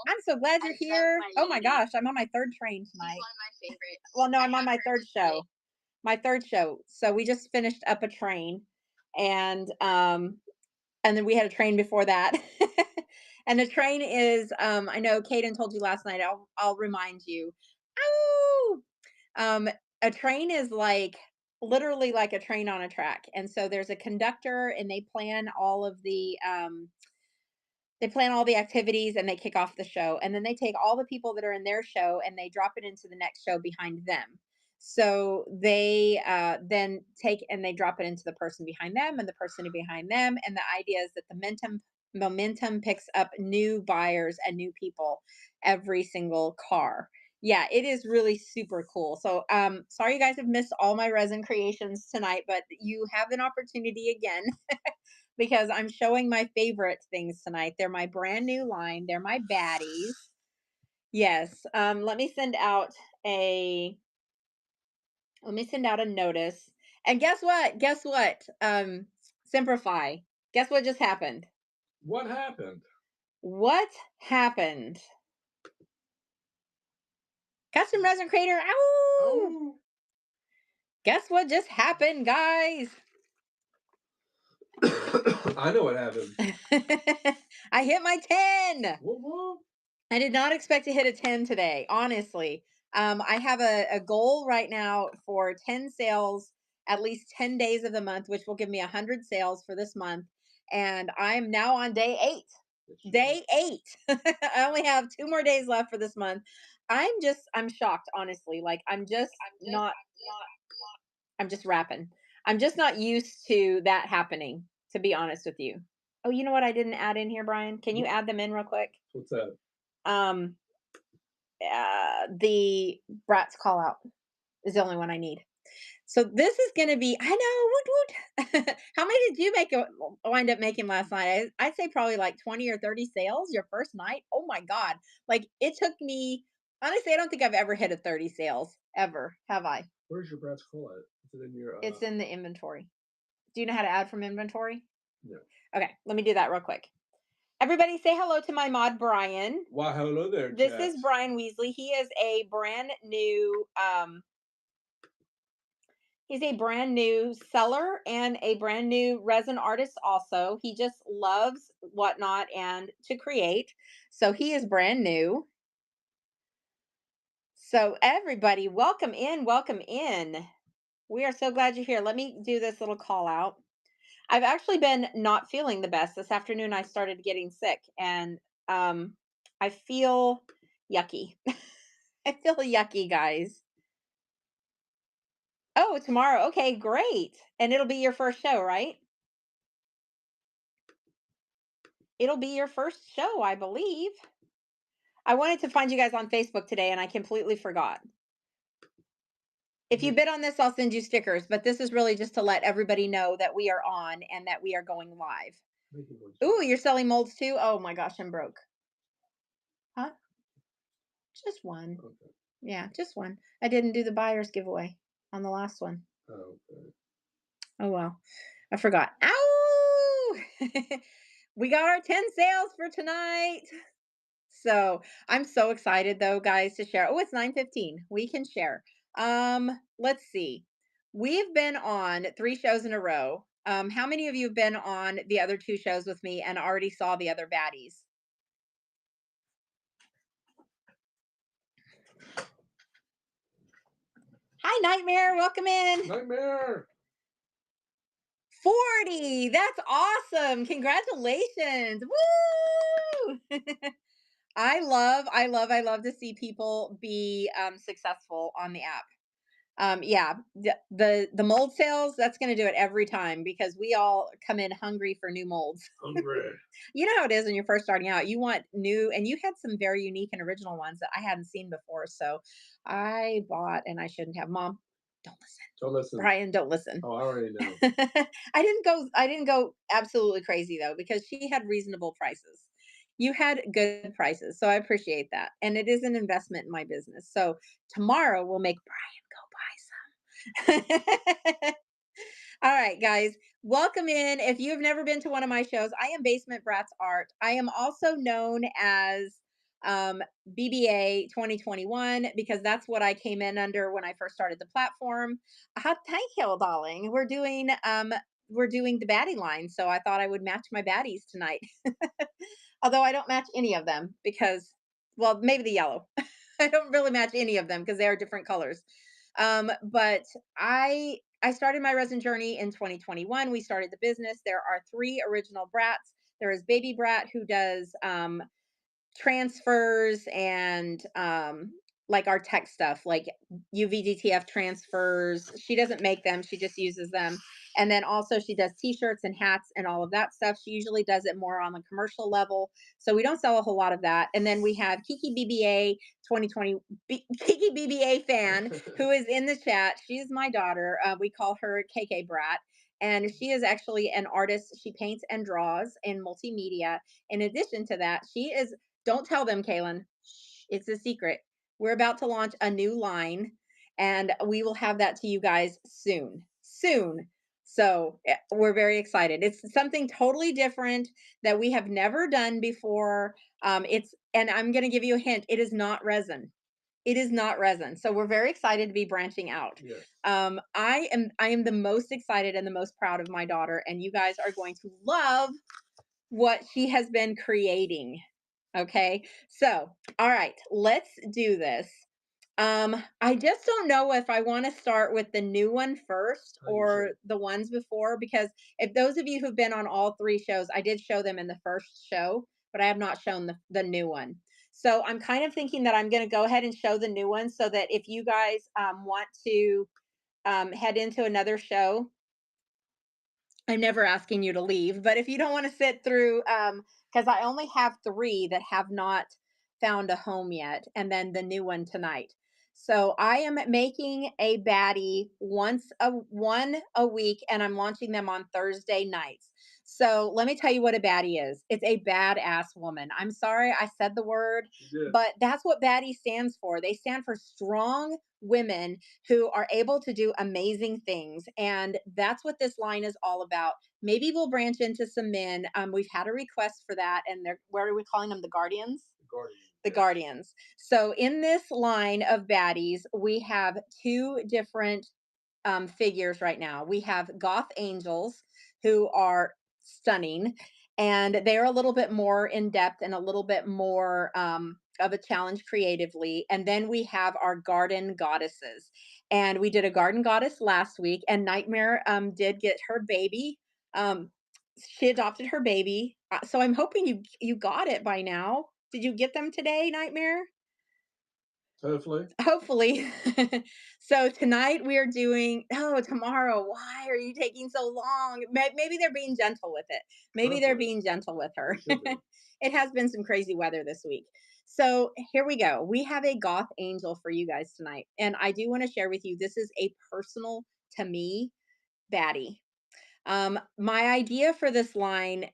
I'm so glad you're here. Oh my gosh, I'm on my third train tonight. One of my favorites. Well, no, I'm on my third show. My third show. So we just finished up a train, and then we had a train before that. And the train is I know Kaden told you last night. I'll remind you. Ow! A train is like literally like a train on a track. And so there's a conductor and they plan all the activities and they kick off the show, and then they take all the people that are in their show and they drop it into the next show behind them. So they then take and they drop it into the person behind them and the person behind them, and the idea is that the momentum picks up new buyers and new people every single car. Yeah, it is really super cool. So sorry you guys have missed all my resin creations tonight, but you have an opportunity again because I'm showing my favorite things tonight. They're my brand new line. They're my baddies. Yes. Let me send out a notice. And guess what? Guess what? Simplify. Guess what just happened? What happened? What happened? Custom resin creator. Ow! Oh. Guess what just happened, guys? I know what happened. I hit my 10. Whoa. I did not expect to hit a 10 today, honestly. I have a goal right now for 10 sales, at least 10 days of the month, which will give me 100 sales for this month. And I'm now on day 8. Day 8. I only have 2 more days left for this month. I'm shocked, honestly. Like I'm just rapping. I'm just not used to that happening, to be honest with you. Oh, you know what I didn't add in here, Brian? Can you add them in real quick? What's that? The Bratz call out is the only one I need. So this is going to be, I know, woot woot. How many did you wind up making last night? I'd say probably like 20 or 30 sales your first night. Oh my God. Like it took me, honestly, I don't think I've ever hit a 30 sales ever. Have I? Where's your Bratz call at? Is it in your? It's in the inventory. Do you know how to add from inventory? No. Okay. Let me do that real quick. Everybody say hello to my mod, Brian. Why, hello there, This chat. is Brian Weasley. He is a brand new he's a brand new seller and a brand new resin artist also. He just loves whatnot and to create. So he is brand new. So everybody, welcome in, welcome in. We are so glad you're here. Let me do this little call out. I've actually been not feeling the best. This afternoon I started getting sick and I feel yucky. I feel yucky, guys. Oh, tomorrow. Okay, great. And it'll be your first show, right? It'll be your first show, I believe. I wanted to find you guys on Facebook today and I completely forgot. If you bid on this, I'll send you stickers, but this is really just to let everybody know that we are on and that we are going live. Ooh, you're selling molds too? Oh my gosh, I'm broke. Huh? Just one. Okay. Yeah, just one. I didn't do the buyer's giveaway on the last one. Oh, okay. Oh well. I forgot. Ow! We got our 10 sales for tonight. So I'm so excited though, guys, to share. Oh, it's 9:15. We can share. Let's see. We've been on 3 shows in a row. How many of you have been on the other 2 shows with me and already saw the other baddies? Hi, Nightmare. Welcome in. Nightmare. 40. That's awesome. Congratulations. Woo! I love to see people be successful on the app. Yeah, the mold sales, that's going to do it every time because we all come in hungry for new molds. Hungry. You know how it is when you're first starting out. You want new, and you had some very unique and original ones that I hadn't seen before. So I bought, and I shouldn't have. Mom, don't listen. Don't listen. Brian, don't listen. Oh, I already know. I didn't go absolutely crazy though, because she had reasonable prices. You had good prices, so I appreciate that. And it is an investment in my business. So tomorrow we'll make Brian go buy some. All right, guys, welcome in. If you've never been to one of my shows, I am Basement Bratz Art. I am also known as um, BBA 2021 because that's what I came in under when I first started the platform. Thank you, darling. We're doing the baddie line, so I thought I would match my baddies tonight. Although I don't match any of them because, well, maybe the yellow. I don't really match any of them because they are different colors. But I started my resin journey in 2021. We started the business. There are three original brats. There is Baby Brat who does transfers and like our tech stuff like UVDTF transfers. She doesn't make them, she just uses them. And then also she does t-shirts and hats and all of that stuff. She usually does it more on the commercial level. So we don't sell a whole lot of that. And then we have Kiki BBA 2020 Kiki BBA fan who is in the chat. She's my daughter. We call her KK Brat. And she is actually an artist. She paints and draws in multimedia. In addition to that, she is, don't tell them, Kaylin. Shh, it's a secret. We're about to launch a new line, and we will have that to you guys soon. Soon. So we're very excited. It's something totally different that we have never done before. And I'm going to give you a hint. It is not resin. It is not resin. So we're very excited to be branching out. Yes. I am the most excited and the most proud of my daughter, and you guys are going to love what she has been creating. Okay. So, all right, let's do this. I just don't know if I want to start with the new one first How do you or say? the ones before, because if those of you who've been on all three shows, I did show them in the first show, but I have not shown the new one. So I'm kind of thinking that I'm going to go ahead and show the new one so that if you guys want to head into another show, I'm never asking you to leave, but if you don't want to sit through, because I only have three that have not found a home yet, and then the new one tonight. So I am making a baddie one a week, and I'm launching them on Thursday nights. So let me tell you what a baddie is. It's a badass woman. I'm sorry I said the word, You did. but that's what baddie stands for. They stand for strong women who are able to do amazing things. And that's what this line is all about. Maybe we'll branch into some men. We've had a request for that, and they're, what are we calling them? The Guardians? The Guardian. The Yes. Guardians. So in this line of baddies, we have two different figures right now. We have goth angels who are stunning, and they're a little bit more in depth and a little bit more of a challenge creatively. And then we have our garden goddesses, and we did a garden goddess last week, and Nightmare did get her baby. Um, she adopted her baby, so I'm hoping you got it by now. Did you get them today, Nightmare? Hopefully. Hopefully. So tonight we are doing, oh, tomorrow. Why are you taking so long? Maybe they're being gentle with it. Maybe they're Hopefully. being gentle with her. They should be. It has been some crazy weather this week. So here we go. We have a goth angel for you guys tonight. And I do want to share with you, this is a personal to me baddie. My idea for this line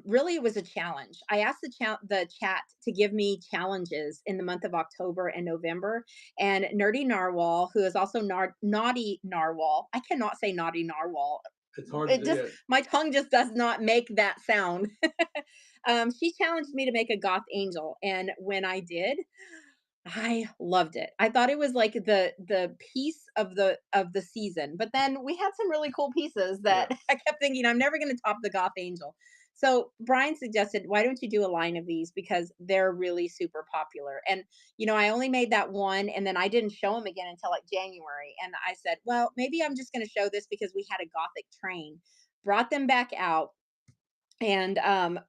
really was a challenge. I asked the chat to give me challenges in the month of October and November. And Nerdy Narwhal, who is also Naughty Narwhal, I cannot say Naughty Narwhal. It's hard to It do just, it. my tongue just does not make that sound. She challenged me to make a goth angel. And when I did, I loved it. I thought it was like the piece of the season. But then we had some really cool pieces that Yes. I kept thinking I'm never going to top the Goth Angel. So Brian suggested, why don't you do a line of these because they're really super popular. And I only made that one, and then I didn't show them again until like January. And I said, well, maybe I'm just going to show this because we had a Gothic train. Brought them back out, and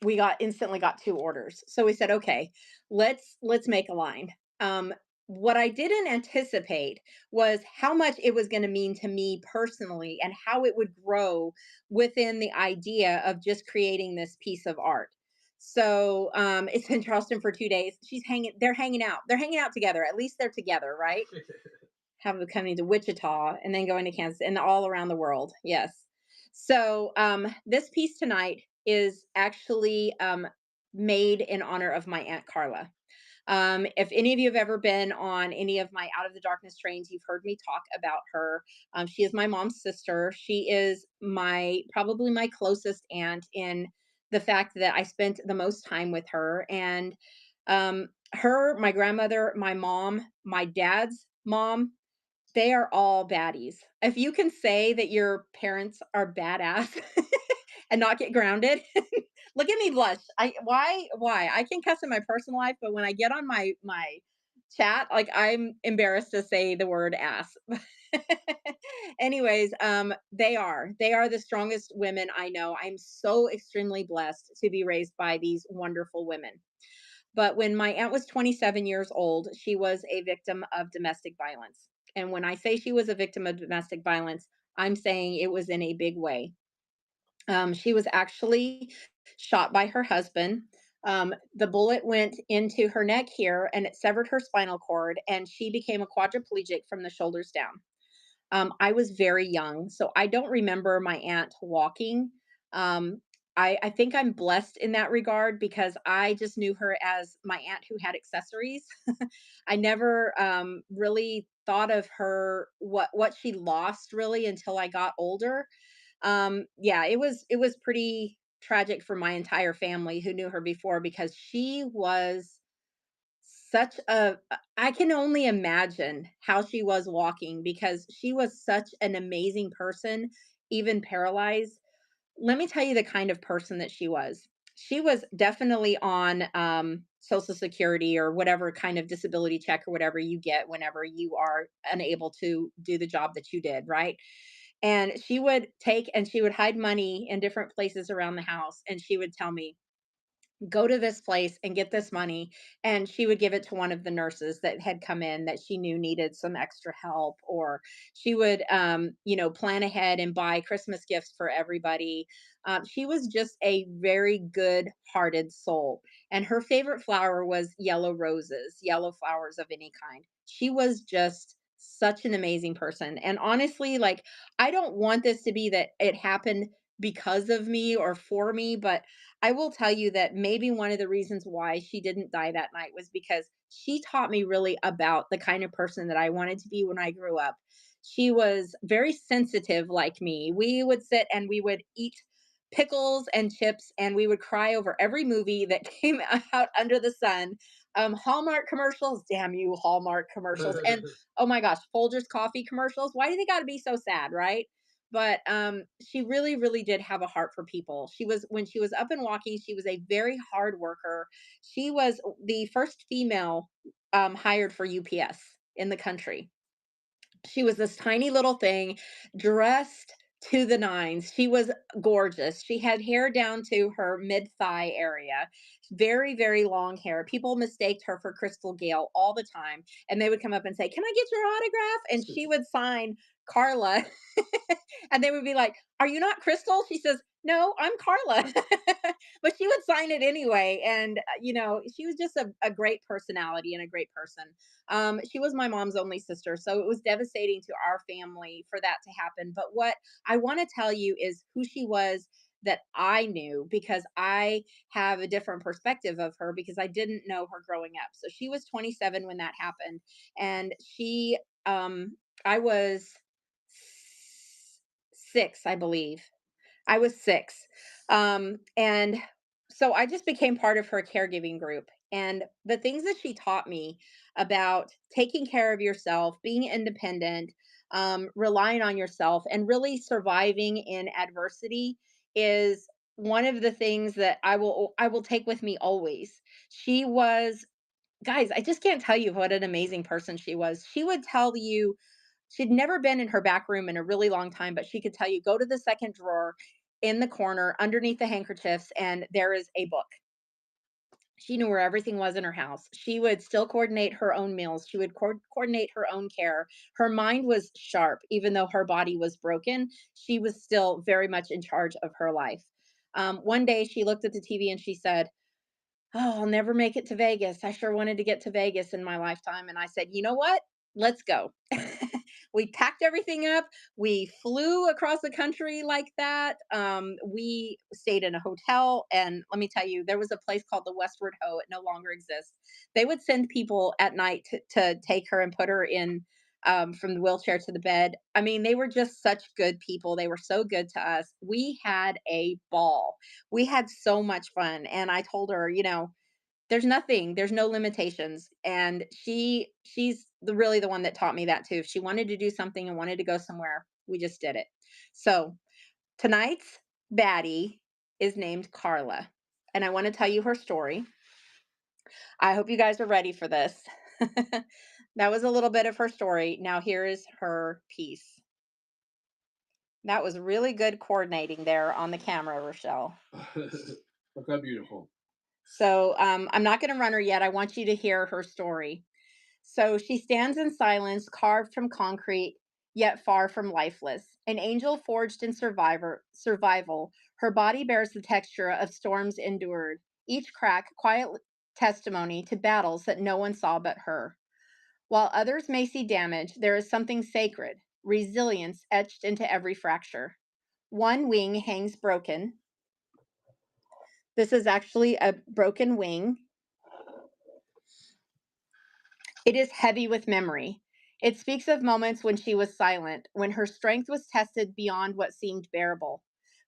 we got instantly got two orders. So we said, okay, let's make a line. What I didn't anticipate was how much it was going to mean to me personally and how it would grow within the idea of just creating this piece of art. So it's in Charleston for 2 days. They're hanging out together. At least they're together, right? Have them coming to Wichita and then going to Kansas and all around the world. Yes. So this piece tonight is actually made in honor of my Aunt Carla. If any of you have ever been on any of my Out of the Darkness trains, you've heard me talk about her. She is my mom's sister. She is probably my closest aunt in the fact that I spent the most time with her. And Her, my grandmother, my mom, my dad's mom, they are all baddies. If you can say that your parents are badass and not get grounded, look at me blush. I why? I can cuss in my personal life, but when I get on my chat, like I'm embarrassed to say the word ass. Anyways, they are the strongest women I know. I'm so extremely blessed to be raised by these wonderful women. But when my aunt was 27 years old, she was a victim of domestic violence. And when I say she was a victim of domestic violence, I'm saying it was in a big way. She was actually shot by her husband. The bullet went into her neck here and it severed her spinal cord, and she became a quadriplegic from the shoulders down. I was very young, so I don't remember my aunt walking. Um, I think I'm blessed in that regard because I just knew her as my aunt who had accessories. I never really thought of her what she lost really until I got older. Yeah, it was pretty tragic for my entire family who knew her before because she was such a I can only imagine how she was walking because she was such an amazing person, even paralyzed. Let me tell you the kind of person that she was. She was definitely on Social Security or whatever kind of disability check or whatever you get whenever you are unable to do the job that you did, right? And she would take and she would hide money in different places around the house. And she would tell me, go to this place and get this money, and she would give it to one of the nurses that had come in that she knew needed some extra help, or she would plan ahead and buy Christmas gifts for everybody. She was just a very good hearted soul, and her favorite flower was yellow roses, yellow flowers of any kind. She was just such an amazing person, and honestly, like, I don't want this to be that it happened because of me or for me, but I will tell you that maybe one of the reasons why she didn't die that night was because she taught me really about the kind of person that I wanted to be when I grew up. She was very sensitive like me. We would sit and we would eat pickles and chips and we would cry over every movie that came out under the sun. Hallmark commercials, damn you, Hallmark commercials. And oh my gosh, Folgers coffee commercials. Why do they got to be so sad, right? But she really really did have a heart for people. She was when she was up and walking, she was a very hard worker. She was the first female hired for UPS in the country. She was this tiny little thing, dressed to the nines. She was gorgeous. She had hair down to her mid thigh area, very, very long hair. People mistaked her for Crystal Gale all the time. And they would come up and say, "Can I get your autograph?" And she would sign Carla. And they would be like, "Are you not Crystal?" She says, "No, I'm Carla." But she would sign it anyway. And, she was just a great personality and a great person. She was my mom's only sister, so it was devastating to our family for that to happen. But what I want to tell you is who she was that I knew because I have a different perspective of her because I didn't know her growing up. So she was 27 when that happened, and I was 6, I believe. I was 6. And so I just became part of her caregiving group. And the things that she taught me about taking care of yourself, being independent, relying on yourself, and really surviving in adversity is one of the things that I will take with me always. She was Guys, I just can't tell you what an amazing person she was. She would tell you she'd never been in her back room in a really long time, but she could tell you, "Go to the second drawer in the corner underneath the handkerchiefs, and there is a book." She knew where everything was in her house. She would still coordinate her own meals. She would coordinate her own care. Her mind was sharp, even though her body was broken. She was still very much in charge of her life. One day she looked at the TV and she said, "Oh, I'll never make it to Vegas. I sure wanted to get to Vegas in my lifetime." And I said, "You know what? Let's go." We packed everything up. We flew across the country like that. We stayed in a hotel. And let me tell you, there was a place called the Westward Ho. It no longer exists. They would send people at night to take her and put her in from the wheelchair to the bed. I mean, they were just such good people. They were so good to us. We had a ball. We had so much fun. And I told her, There's nothing, there's no limitations, and she's really the one that taught me that too. If she wanted to do something and wanted to go somewhere, we just did it. So, tonight's baddie is named Carla, and I wanna tell you her story. I hope you guys are ready for this. That was a little bit of her story. Now here is her piece. That was really good coordinating there on the camera, Rochelle. Look how beautiful. So, I'm not gonna run her yet. I want you to hear her story. So she stands in silence, carved from concrete, yet far from lifeless. An angel forged in survival, her body bears the texture of storms endured, each crack quiet testimony to battles that no one saw but her. While others may see damage, there is something sacred, resilience etched into every fracture. One wing hangs broken. This is actually a broken wing. It is heavy with memory. It speaks of moments when she was silent, when her strength was tested beyond what seemed bearable.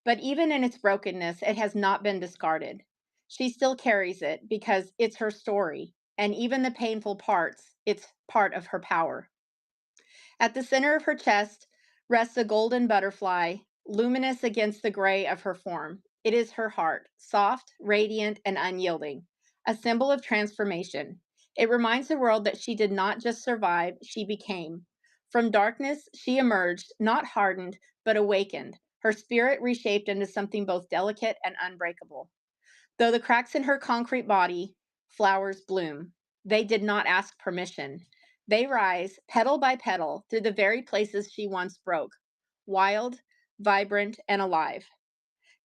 But even in its brokenness, it has not been discarded. She still carries it because it's her story, and even the painful parts, it's part of her power. At the center of her chest rests a golden butterfly, luminous against the gray of her form. It is her heart, soft, radiant, and unyielding, a symbol of transformation. It reminds the world that she did not just survive, she became. From darkness, she emerged, not hardened, but awakened, her spirit reshaped into something both delicate and unbreakable. Though the cracks in her concrete body, flowers bloom. They did not ask permission. They rise, petal by petal, through the very places she once broke, wild, vibrant, and alive.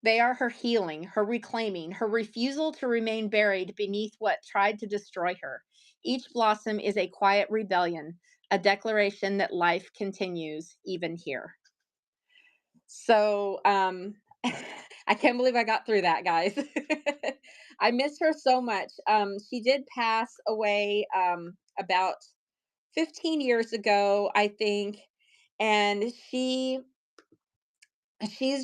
They are her healing, her reclaiming, her refusal to remain buried beneath what tried to destroy her. Each blossom is a quiet rebellion, a declaration that life continues even here. So, I can't believe I got through that, guys. I miss her so much. She did pass away about 15 years ago, I think, and she's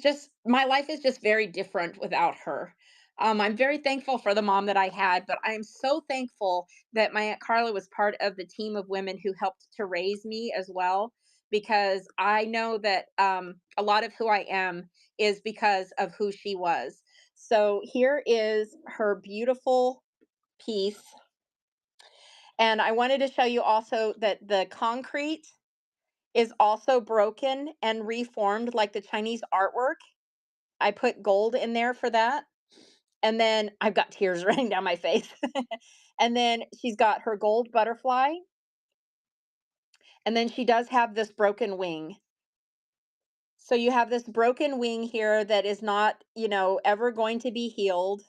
just my life is just very different without her. I'm very thankful for the mom that I had, but I am so thankful that my Aunt Carla was part of the team of women who helped to raise me as well, because I know that a lot of who I am is because of who she was. So here is her beautiful piece. And I wanted to show you also that the concrete is also broken and reformed like the Chinese artwork. I put gold in there for that. And then I've got tears running down my face. And then she's got her gold butterfly. And then she does have this broken wing. So you have this broken wing here that is not, ever going to be healed.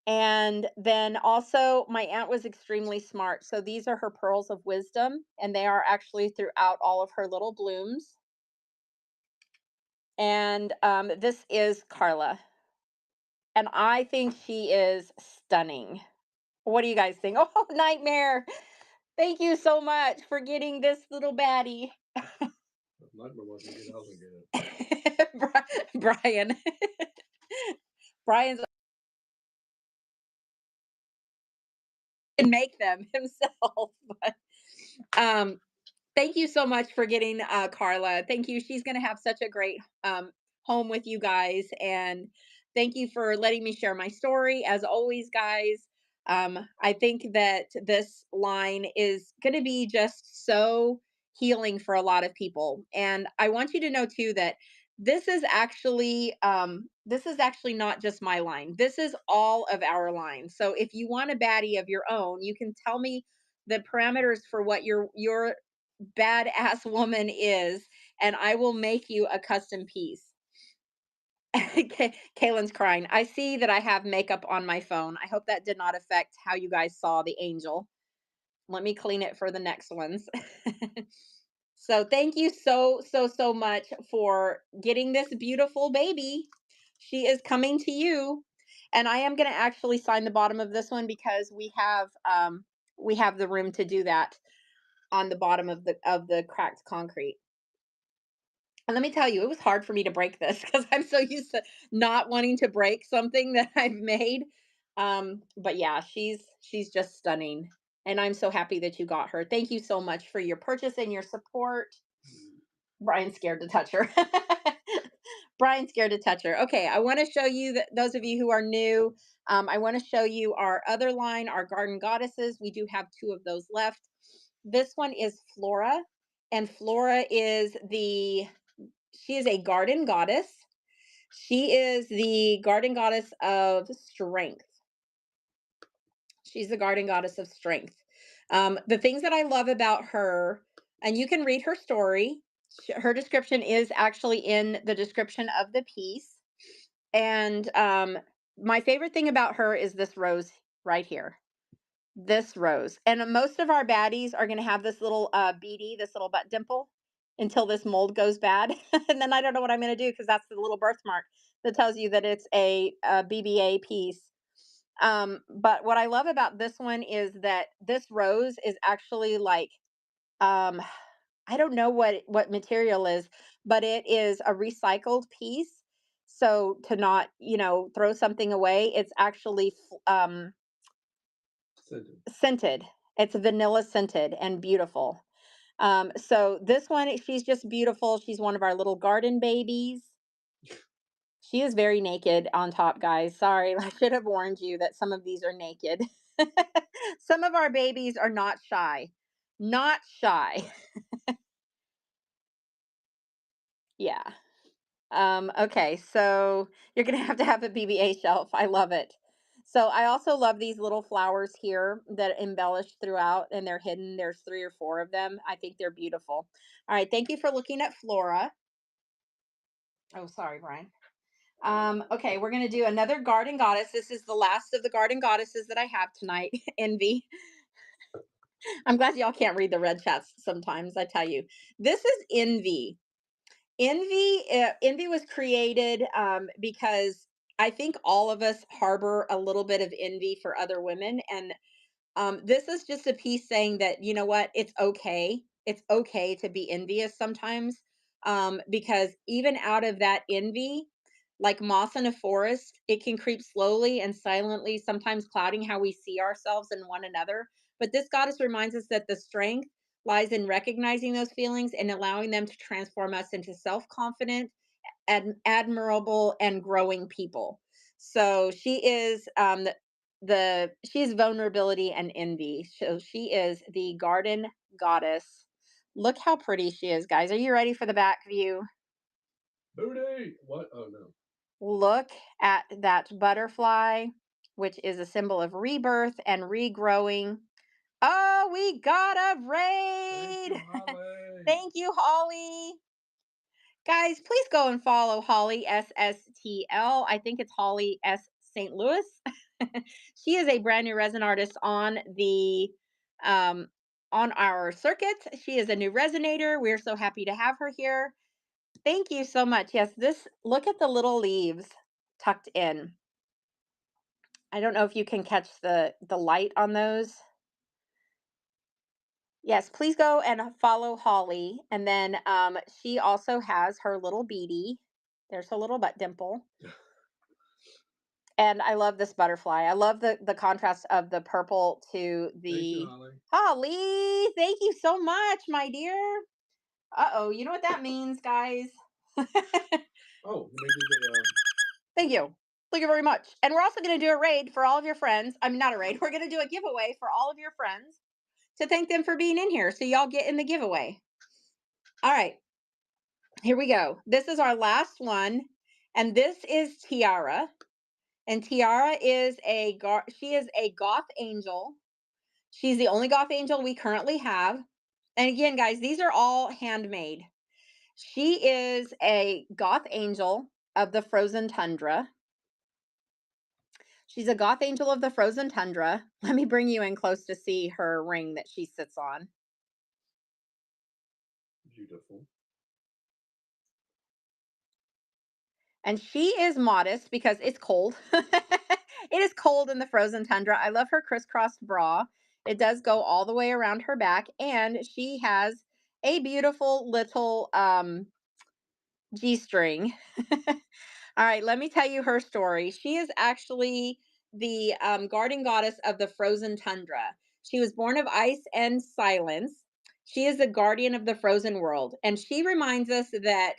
And then also, my aunt was extremely smart. So these are her pearls of wisdom, and they are actually throughout all of her little blooms. And this is Carla. And I think she is stunning. What do you guys think? Oh, nightmare. Thank you so much for getting this little baddie. Nightmare wasn't good. I was get it. Brian. Brian's can make them himself. But um thank you so much for getting Carla. Thank you. She's going to have such a great home with you guys. And thank you for letting me share my story. As always, guys, I think that this line is going to be just so healing for a lot of people. And I want you to know too that this is actually not just my line. This is all of our lines. So if you want a baddie of your own, you can tell me the parameters for what your badass woman is, and I will make you a custom piece. Kaylin's crying. I see that I have makeup on my phone. I hope that did not affect how you guys saw the angel. Let me clean it for the next ones. So thank you so much for getting this beautiful baby. She is coming to you. And I am going to actually sign the bottom of this one because we have the room to do that on the bottom of the cracked concrete. And let me tell you, it was hard for me to break this because I'm so used to not wanting to break something that I've made. But yeah, she's just stunning. And I'm so happy that you got her. Thank you so much for your purchase and your support. Mm. Brian's scared to touch her. Brian's scared to touch her. Okay, I want to show you that those of you who are new, I want to show you our other line, our garden goddesses. We do have two of those left. This one is Flora, and Flora is she is a garden goddess. She is the garden goddess of strength. She's the garden goddess of strength. The things that I love about her, and you can read her story. Her description is actually in the description of the piece. And my favorite thing about her is this rose right here. This rose. And most of our baddies are going to have this little beady, this little butt dimple until this mold goes bad. And then I don't know what I'm going to do because that's the little birthmark that tells you that it's a BBA piece. But what I love about this one is that this rose is actually like um I don't know what material is, but it is a recycled piece. So to not, throw something away, it's actually Scented. scented. It's vanilla scented and beautiful. So this one, she's just beautiful. She's one of our little garden babies. She is very naked on top, guys. Sorry, I should have warned you that some of these are naked. Some of our babies are not shy. Not shy. Yeah. Okay, so you're gonna have a BBA shelf. I love it. So I also love these little flowers here that embellish throughout and they're hidden. There's three or four of them. I think they're beautiful. All right, thank you for looking at Flora. Oh, sorry, Brian. Okay, we're gonna do another garden goddess. This is the last of the garden goddesses that I have tonight. Envy. I'm glad y'all can't read the red chats sometimes. I tell you, this is Envy. Envy was created because I think all of us harbor a little bit of envy for other women, and this is just a piece saying that, you know what, it's okay. It's okay to be envious sometimes, because even out of that envy, like moss in a forest, it can creep slowly and silently, sometimes clouding how we see ourselves and one another. But this goddess reminds us that the strength lies in recognizing those feelings and allowing them to transform us into self-confident, admirable, and growing people. So she is she's vulnerability and envy. So she is the garden goddess. Look how pretty she is, guys. Are you ready for the back view? Booty! What? Oh no. Look at that butterfly, which is a symbol of rebirth and regrowing. Oh, we got a Thank raid. you, Holly. Thank you, Holly. Guys, please go and follow Holly SSTL. I think it's Holly S. St. Louis. She is a brand new resin artist um on our circuit. She is a new resonator. We're so happy to have her here. Thank you so much. Yes, this look at the little leaves tucked in. I don't know if you can catch the light on those. Yes, please go and follow Holly. And then she also has her little beady. There's her little butt dimple. And I love this butterfly. I love the contrast of the purple to Thank you, the Holly. Holly. Thank you so much, my dear. Uh-oh, you know what that means, guys? Oh, maybe the Thank you. Thank you very much. And we're also going to do a raid for all of your friends. I mean, not a raid. We're going to do a giveaway for all of your friends to thank them for being in here. So y'all get in the giveaway. All right. Here we go. This is our last one. And this is Tiara. And Tiara is she is a goth angel. She's the only goth angel we currently have. And again, guys, these are all handmade. She is a goth angel of the frozen tundra. She's a goth angel of the frozen tundra. Let me bring you in close to see her ring that she sits on. beautiful. And she is modest because it's cold. It is cold in the frozen tundra. I love her crisscrossed bra. It does go all the way around her back, and she has a beautiful little G string. All right, let me tell you her story. She is actually the guardian goddess of the frozen tundra. She was born of ice and silence. She is the guardian of the frozen world, and she reminds us that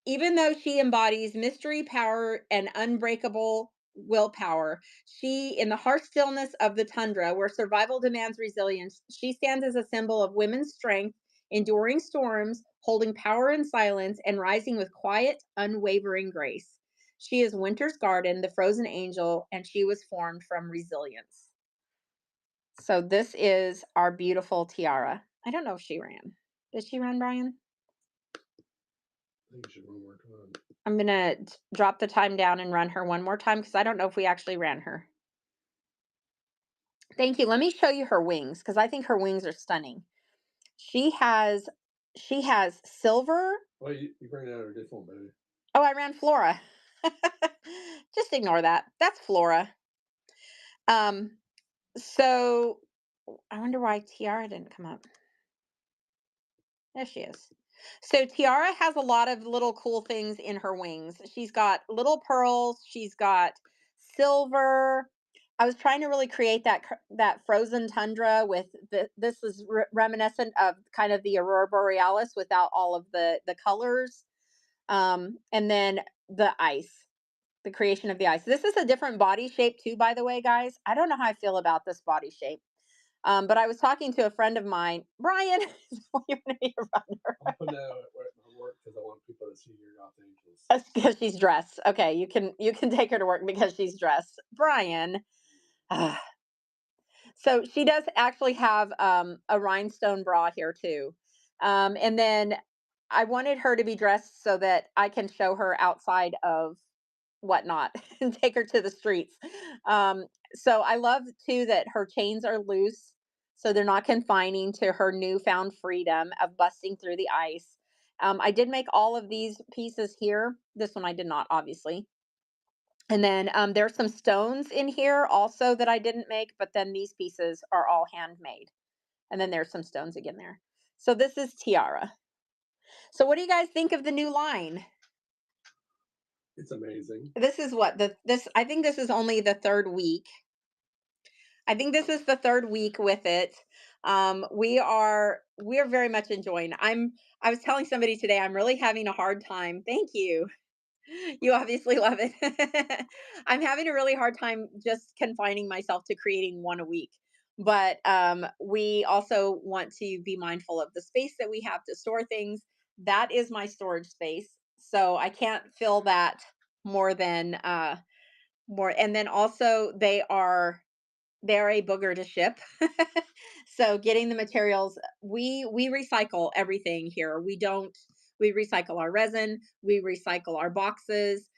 even though she embodies mystery, power, and unbreakable willpower, in the harsh stillness of the tundra, where survival demands resilience, she stands as a symbol of women's strength, enduring storms, holding power in silence, and rising with quiet, unwavering grace. She is winter's garden, the frozen angel, and she was formed from resilience. So, this is our beautiful tiara. I don't know if she ran. Did she run, Brian? I think you should one more time. I'm gonna drop the time down and run her one more time because I don't know if we actually ran her. Thank you. Let me show you her wings because I think her wings are stunning. She has she has silver. Well, you bring out a different one, baby. Oh, I ran Flora. Just ignore that. That's Flora. Um, so I wonder why Tiara didn't come up. There she is. So Tiara has a lot of little cool things in her wings. She's got little pearls. She's got silver. I was trying to really create that frozen tundra with this is reminiscent of kind of the aurora borealis without all of the colors. And then the ice, the creation of the ice. This is a different body shape too, by the way, guys. I don't know how I feel about this body shape. But I was talking to a friend of mine, Brian. You want to be a runner? I'm putting that at work because I want people to see your Los Angeles. That's because she's dressed. Okay, you can take her to work because she's dressed. Brian. So she does actually have a rhinestone bra here too. And then I wanted her to be dressed so that I can show her outside of whatnot and take her to the streets. So I love too that her chains are loose, so they're not confining to her newfound freedom of busting through the ice. I did make all of these pieces here. This one I did not, obviously. And then there's some stones in here also that I didn't make, but then these pieces are all handmade. And then there's some stones again there. So this is Tiara. So what do you guys think of the new line? It's amazing. This is what the this I think this is only the third week. I think this is the third week with it. We are very much enjoying. I was telling somebody today I'm really having a hard time. Thank you. You obviously love it. I'm having a really hard time just confining myself to creating one a week. But we also want to be mindful of the space that we have to store things. That is my storage space. So I can't fill that more than more. And then also they're a booger to ship. So getting the materials, we recycle everything here. We recycle our resin, we recycle our boxes.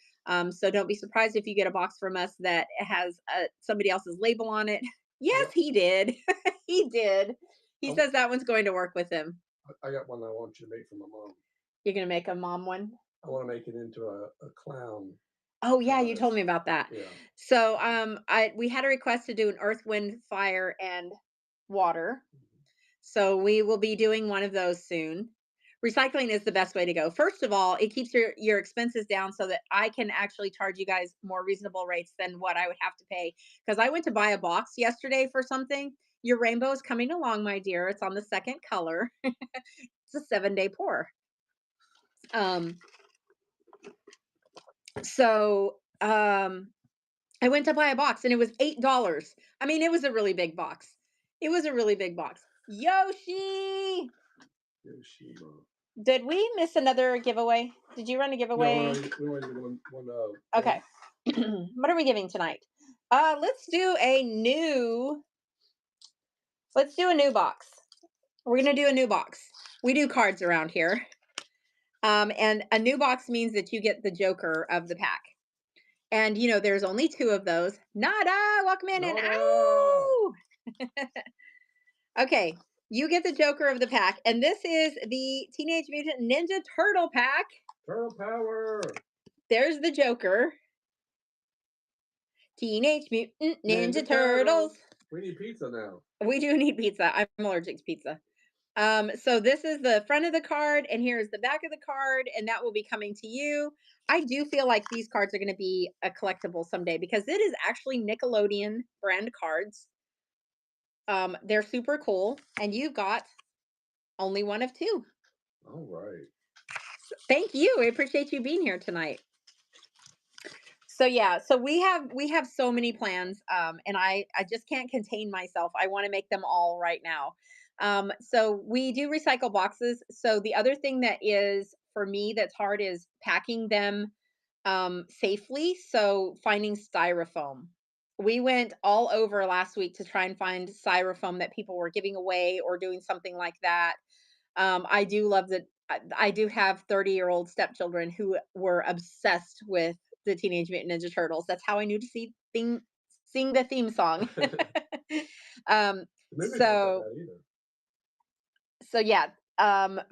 So don't be surprised if you get a box from us that has somebody else's label on it. I Yes, got, he did. He did. He I, says that one's going to work with him. I got one I want you to make for my mom. You're gonna make a mom one. I want to make it into a clown Oh yeah, you told goddess. me about that. Yeah. So I we had a request to do an earth, wind, fire, and water. So we will be doing one of those soon. Recycling is the best way to go. First of all, it keeps your expenses down so that I can actually charge you guys more reasonable rates than what I would have to pay. Because I went to buy a box yesterday for something. Your rainbow is coming along, my dear. It's on the second color. It's a 7-day pour. Um, so I went to buy a box and it was $8. I mean, it was a really big box. It was a really big box. Yoshi! Yoshima. Did we miss another giveaway? Did you run a No, giveaway? we only did one. Okay. What are we giving tonight? Let's do a new. Let's do a new box. We're gonna do a new box. We do cards around here. And a new box means that you get the Joker of the pack. And you know, there's only two of those. Nada, welcome in and Nada! ow! Okay, you get the Joker of the pack, and this is the Teenage Mutant Ninja Turtle pack. Turtle power! There's the Joker. Teenage Mutant Ninja Turtles. We need pizza now. We do need pizza. I'm allergic to pizza. So this is the front of the card, and here's the back of the card, and that will be coming to you. I do feel like these cards are going to be a collectible someday because it is actually Nickelodeon brand cards. They're super cool, and you got only one of two. All right. Thank you. I appreciate you being here tonight. So yeah, so we have so many plans, and I just can't contain myself. I want to make them all right now. So we do recycle boxes. So the other thing that is for me that's hard is packing them safely. So finding styrofoam. We went all over last week to try and find styrofoam that people were giving away or doing something like that. I do love that. I do have 30-year-old stepchildren who were obsessed with the Teenage Mutant Ninja Turtles. That's how I knew to sing the theme song. The um, movie's not that so bad either. so yeah,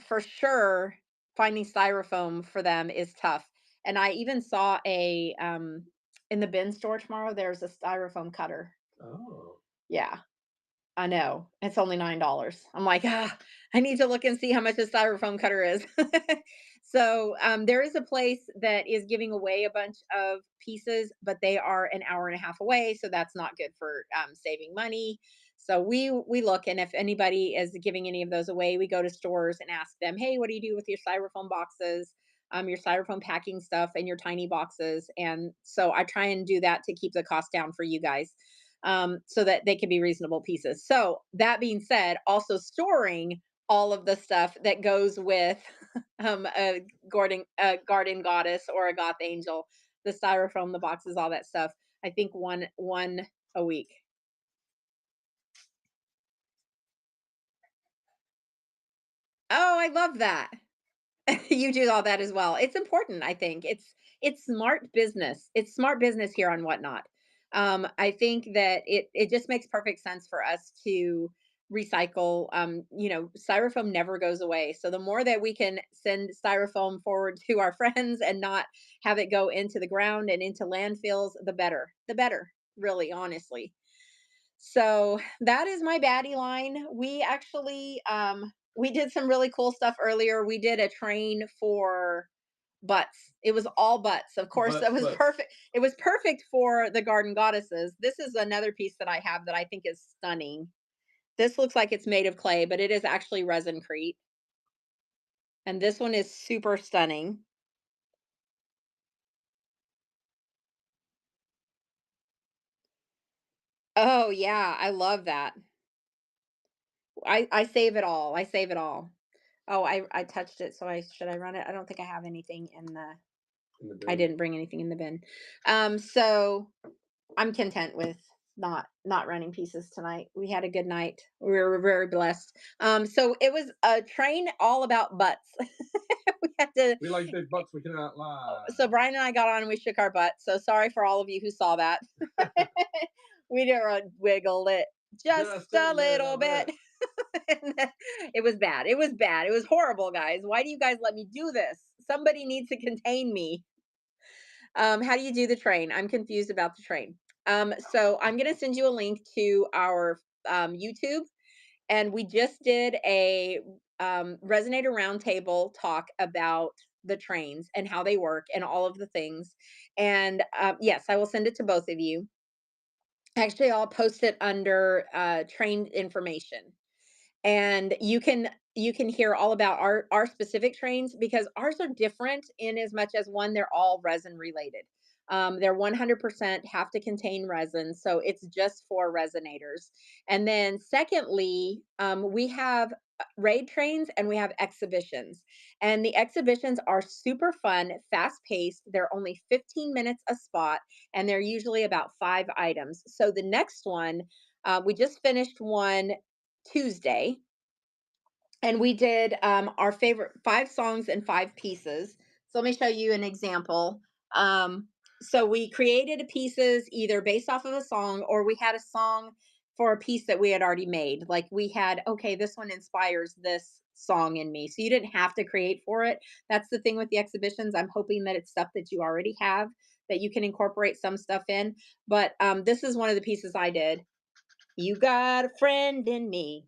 for sure, finding styrofoam for them is tough. And I even saw a in the bin store tomorrow. There's a styrofoam cutter. Oh. Yeah, I know. It's only $9. I'm like, "Ah, I need to look and see how much a styrofoam cutter is." So, there is a place that is giving away a bunch of pieces, but they are an hour and a half away, so that's not good for, saving money. So we look, and if anybody is giving any of those away, we go to stores and ask them, "Hey, what do you do with your styrofoam boxes, your styrofoam packing stuff, and your tiny boxes?" And so I try and do that to keep the cost down for you guys, so that they can be reasonable pieces. So that being said, also storing all of the stuff that goes with a garden goddess or a goth angel, the styrofoam, the boxes, all that stuff. I think one a week. Oh, I love that. You do all that as well. It's important, I think. It's smart business. It's smart business here on Whatnot. I think that it just makes perfect sense for us to recycle. Styrofoam never goes away. So the more that we can send styrofoam forward to our friends and not have it go into the ground and into landfills, the better. The better, really, honestly. So that is my baddie line. We did some really cool stuff earlier. We did a train for butts. It was all butts. Of course, that was But perfect. It was perfect for the garden goddesses. This is another piece that I have that I think is stunning. This looks like it's made of clay, but it is actually resin-crete. And this one is super stunning. Oh yeah, I love that. I save it all. I save it all. Oh, I touched it, so I should I run it? I don't think I have anything in the in the I bin. didn't bring anything in the bin. So I'm content with not running pieces tonight. We had a good night. We were very blessed. So it was a train all about butts. We had to We like big butts we cannot lie. so Brian and I got on and we shook our butts. So sorry for all of you who saw that. We didn't wiggle it just Just a a little little bit. bit. It was bad. It was bad. It was horrible, guys. Why do you guys let me do this? Somebody needs to contain me. How do you do the train? I'm confused about the train. So I'm going to send you a link to our YouTube, and we just did a Resonator Roundtable talk about the trains and how they work and all of the things. And yes, I will send it to both of you. Actually, I'll post it under train information, and you can hear all about our specific trains because ours are different in as much as one, they're all resin related. They're 100% have to contain resin, so it's just for resonators. And then secondly, we have raid trains and we have exhibitions, and the exhibitions are super fun, fast paced. They're only 15 minutes a spot, and they're usually about 5 items. So the next one, we just finished one Tuesday, and we did our favorite 5 songs and 5 pieces. So let me show you an example. So we created pieces either based off of a song, or we had a song for a piece that we had already made. Like we had, okay, this one inspires this song in me. So you didn't have to create for it. That's the thing with the exhibitions. I'm hoping that it's stuff that you already have that you can incorporate some stuff in. But this is one of the pieces I did. You got a friend in me.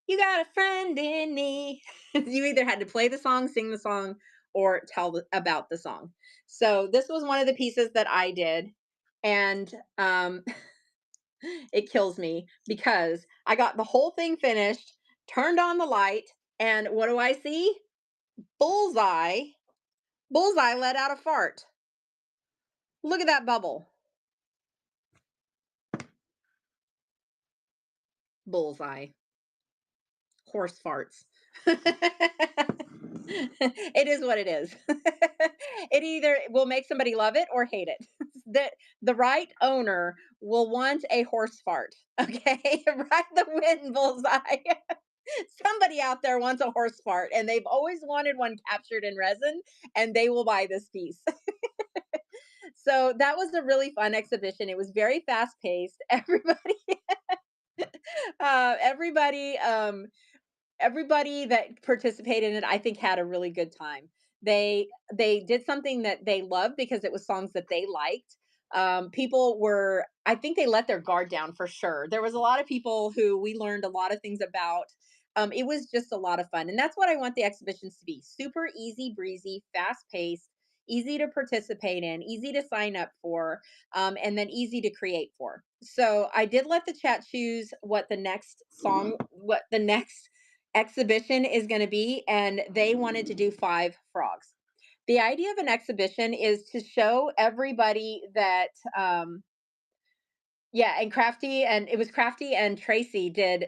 You got a friend in me. You either had to play the song, sing the song, or tell about the song. So this was one of the pieces that I did, and it kills me because I got the whole thing finished, turned on the light, and what do I see? Bullseye. Bullseye let out a fart. Look at that bubble. Bullseye. Horse farts. It is what it is. It either will make somebody love it or hate it. The right owner will want a horse fart. Okay, right the win bullseye. Somebody out there wants a horse fart, and they've always wanted one captured in resin, and they will buy this piece. So that was a really fun exhibition. It was very fast paced. Everybody, everybody that participated in it, I think, had a really good time. They did something that they loved because it was songs that they liked. People were, I think, they let their guard down for sure. There was a lot of people who we learned a lot of things about. It was just a lot of fun, and that's what I want the exhibitions to be: super easy breezy, fast paced, easy to participate in, easy to sign up for, and then easy to create for. So I did let the chat choose what the next exhibition is going to be, and they wanted to do five frogs. The idea of an exhibition is to show everybody that, yeah, and Crafty and Tracy did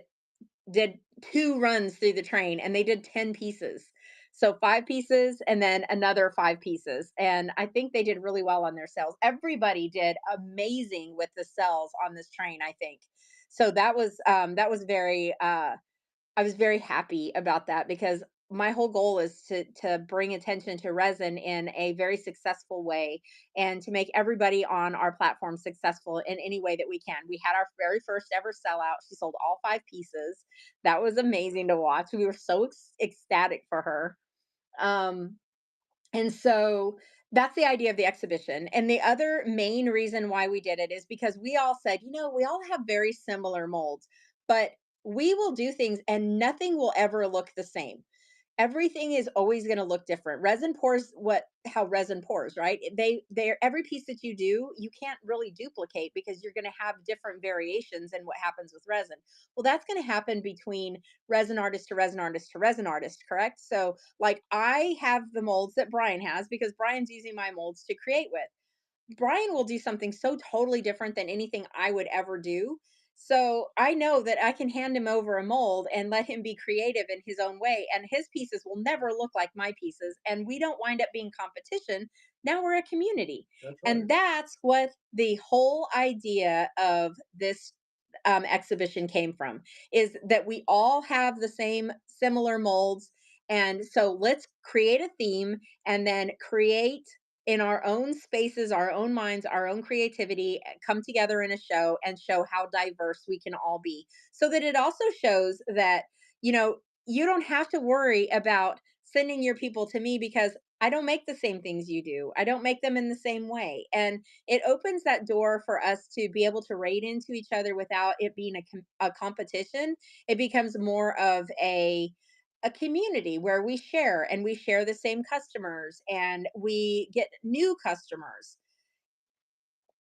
two runs through the train, and they did 10 pieces. So five pieces and then another five pieces. And I think they did really well on their sales. Everybody did amazing with the sales on this train, I think. So that was very I was very happy about that because my whole goal is to bring attention to resin in a very successful way and to make everybody on our platform successful in any way that we can. We had our very first ever sellout. She sold all five pieces. That was amazing to watch. We were so ecstatic for her. Um, and so that's the idea of the exhibition. And the other main reason why we did it is because we all said, we all have very similar molds, but we will do things and nothing will ever look the same. Everything is always going to look different. Resin pours how resin pours, right? They're every piece that you do, you can't really duplicate because you're going to have different variations in what happens with resin. Well, that's going to happen between resin artist to resin artist to resin artist, correct? So, like, I have the molds that Brian has because Brian's using my molds to create with. Brian will do something so totally different than anything I would ever do. So I know that I can hand him over a mold and let him be creative in his own way. And his pieces will never look like my pieces. And we don't wind up being competition. Now we're a community. That's And right. that's what the whole idea of this exhibition came from, is that we all have the same similar molds. And so let's create a theme and then create in our own spaces, our own minds, our own creativity, come together in a show and show how diverse we can all be. So that it also shows that, you know, you don't have to worry about sending your people to me because I don't make the same things you do. I don't make them in the same way. And it opens that door for us to be able to raid into each other without it being a competition. It becomes more of a community where we share the same customers and we get new customers.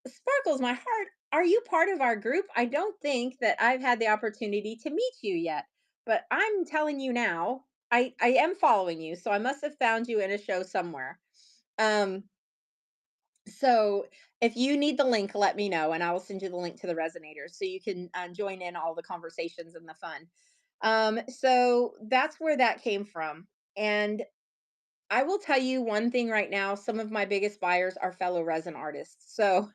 Sparkles my heart, are you part of our group? I don't think that I've had the opportunity to meet you yet, but I'm telling you now, I am following you, so I must have found you in a show somewhere. Um so if you need the link, let me know and I will send you the link to the resonators so you can join in all the conversations and the fun. So that's where that came from. And I will tell you one thing right now, some of my biggest buyers are fellow resin artists. So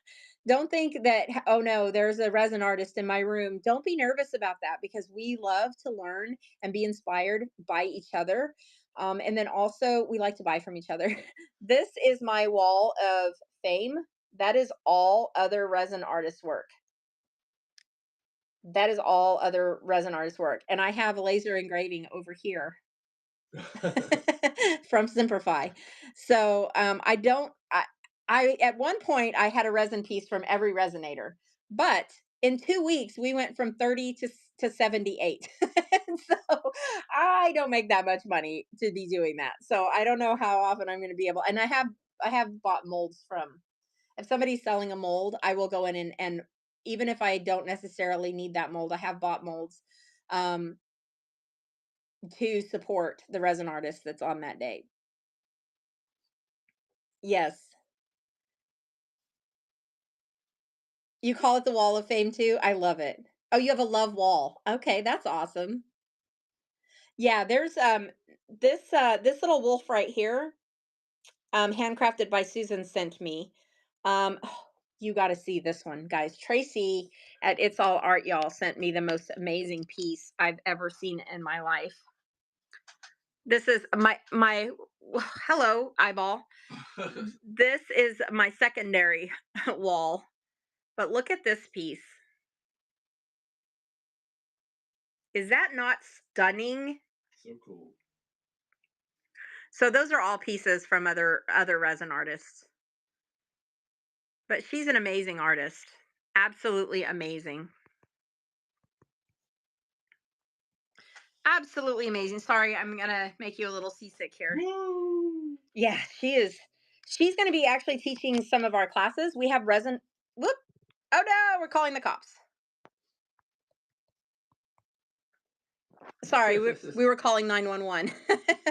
don't think that, oh no, there's a resin artist in my room. Don't be nervous about that because we love to learn and be inspired by each other. And then also, we like to buy from each other. This is my wall of fame. That is all other resin artists' work. That is all other resin artists' work. And I have a laser engraving over here from Simplify. So I at one point I had a resin piece from every resonator, but in 2 weeks we went from 30 to to 78. So I don't make that much money to be doing that. So I don't know how often I'm going to be able, and I have bought molds from, if somebody's selling a mold, I will go in and even if I don't necessarily need that mold, I have bought molds um to support the resin artist that's on that day. Yes. You call it the wall of fame too? I love it. Oh, you have a love wall. Okay, that's awesome. Yeah, there's this little wolf right here, handcrafted by Susan sent me. You got to see this one, guys. Tracy at It's All Art, y'all, sent me the most amazing piece I've ever seen in my life. This is my hello eyeball. This is my secondary wall. But look at this piece. Is that not stunning? So cool. So those are all pieces from other resin artists. But she's an amazing artist. Absolutely amazing. Absolutely amazing. Sorry, I'm gonna make you a little seasick here. Woo! Yeah, she is. She's gonna be actually teaching some of our classes. We have resin. Whoop! Oh no, we're calling the cops. Sorry, we were calling 911.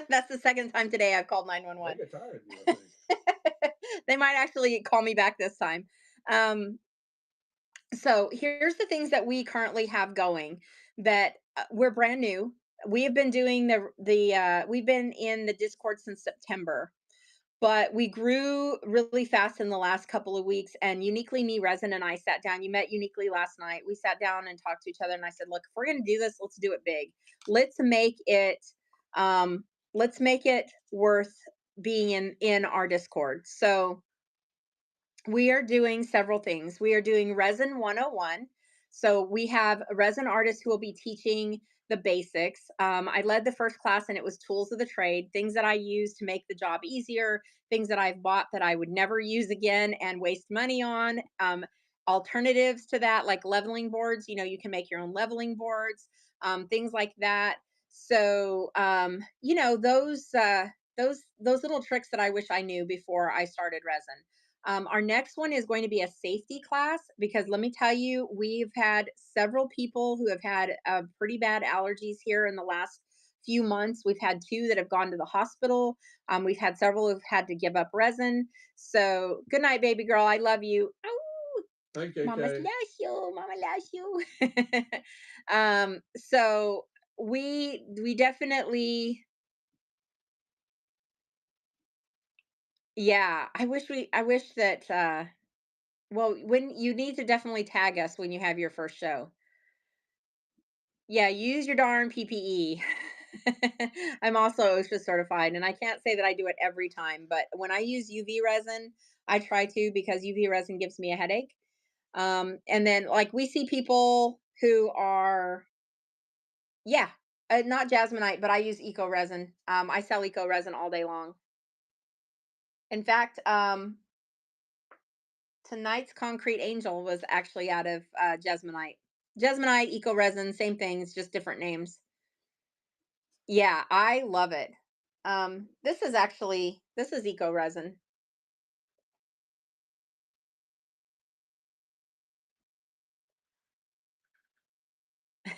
That's the second time today I've called They 911. get tired of you, I think. They might actually call me back this time. Um, so here's the things that we currently have going that we're brand new. We have been doing we've been in the Discord since September, but we grew really fast in the last couple of weeks. And Uniquely Me Resin and I sat down. You met Uniquely last night. We sat down and talked to each other, and I said, "Look, if we're going to do this, let's do it big. Let's make it um, let's make it worth being in our Discord." So we are doing several things. We are doing Resin 101. So we have a resin artist who will be teaching the basics. I led the first class and it was tools of the trade, things that I use to make the job easier, things that I've bought that I would never use again and waste money on. Alternatives to that, like leveling boards, you can make your own leveling boards, things like that. So, those little tricks that I wish I knew before I started resin. Our next one is going to be a safety class because let me tell you, we've had several people who have had pretty bad allergies here in the last few months. We've had two that have gone to the hospital. We've had several who've had to give up resin. So, good night, baby girl. I love you. Oh, Thank mama's KK. loves you. Mama loves you. So we definitely, yeah. I wish that well, when you need to definitely tag us when you have your first show. Yeah, use your darn PPE. I'm also OSHA certified, and I can't say that I do it every time, but when I use UV resin, I try to because UV resin gives me a headache. And then like we see people who are, yeah, not jasminite, but I use eco resin. I sell eco resin all day long. In fact, tonight's Concrete Angel was actually out of Jasminite. Jasminite, eco resin, same things, just different names. Yeah, I love it. This is eco resin.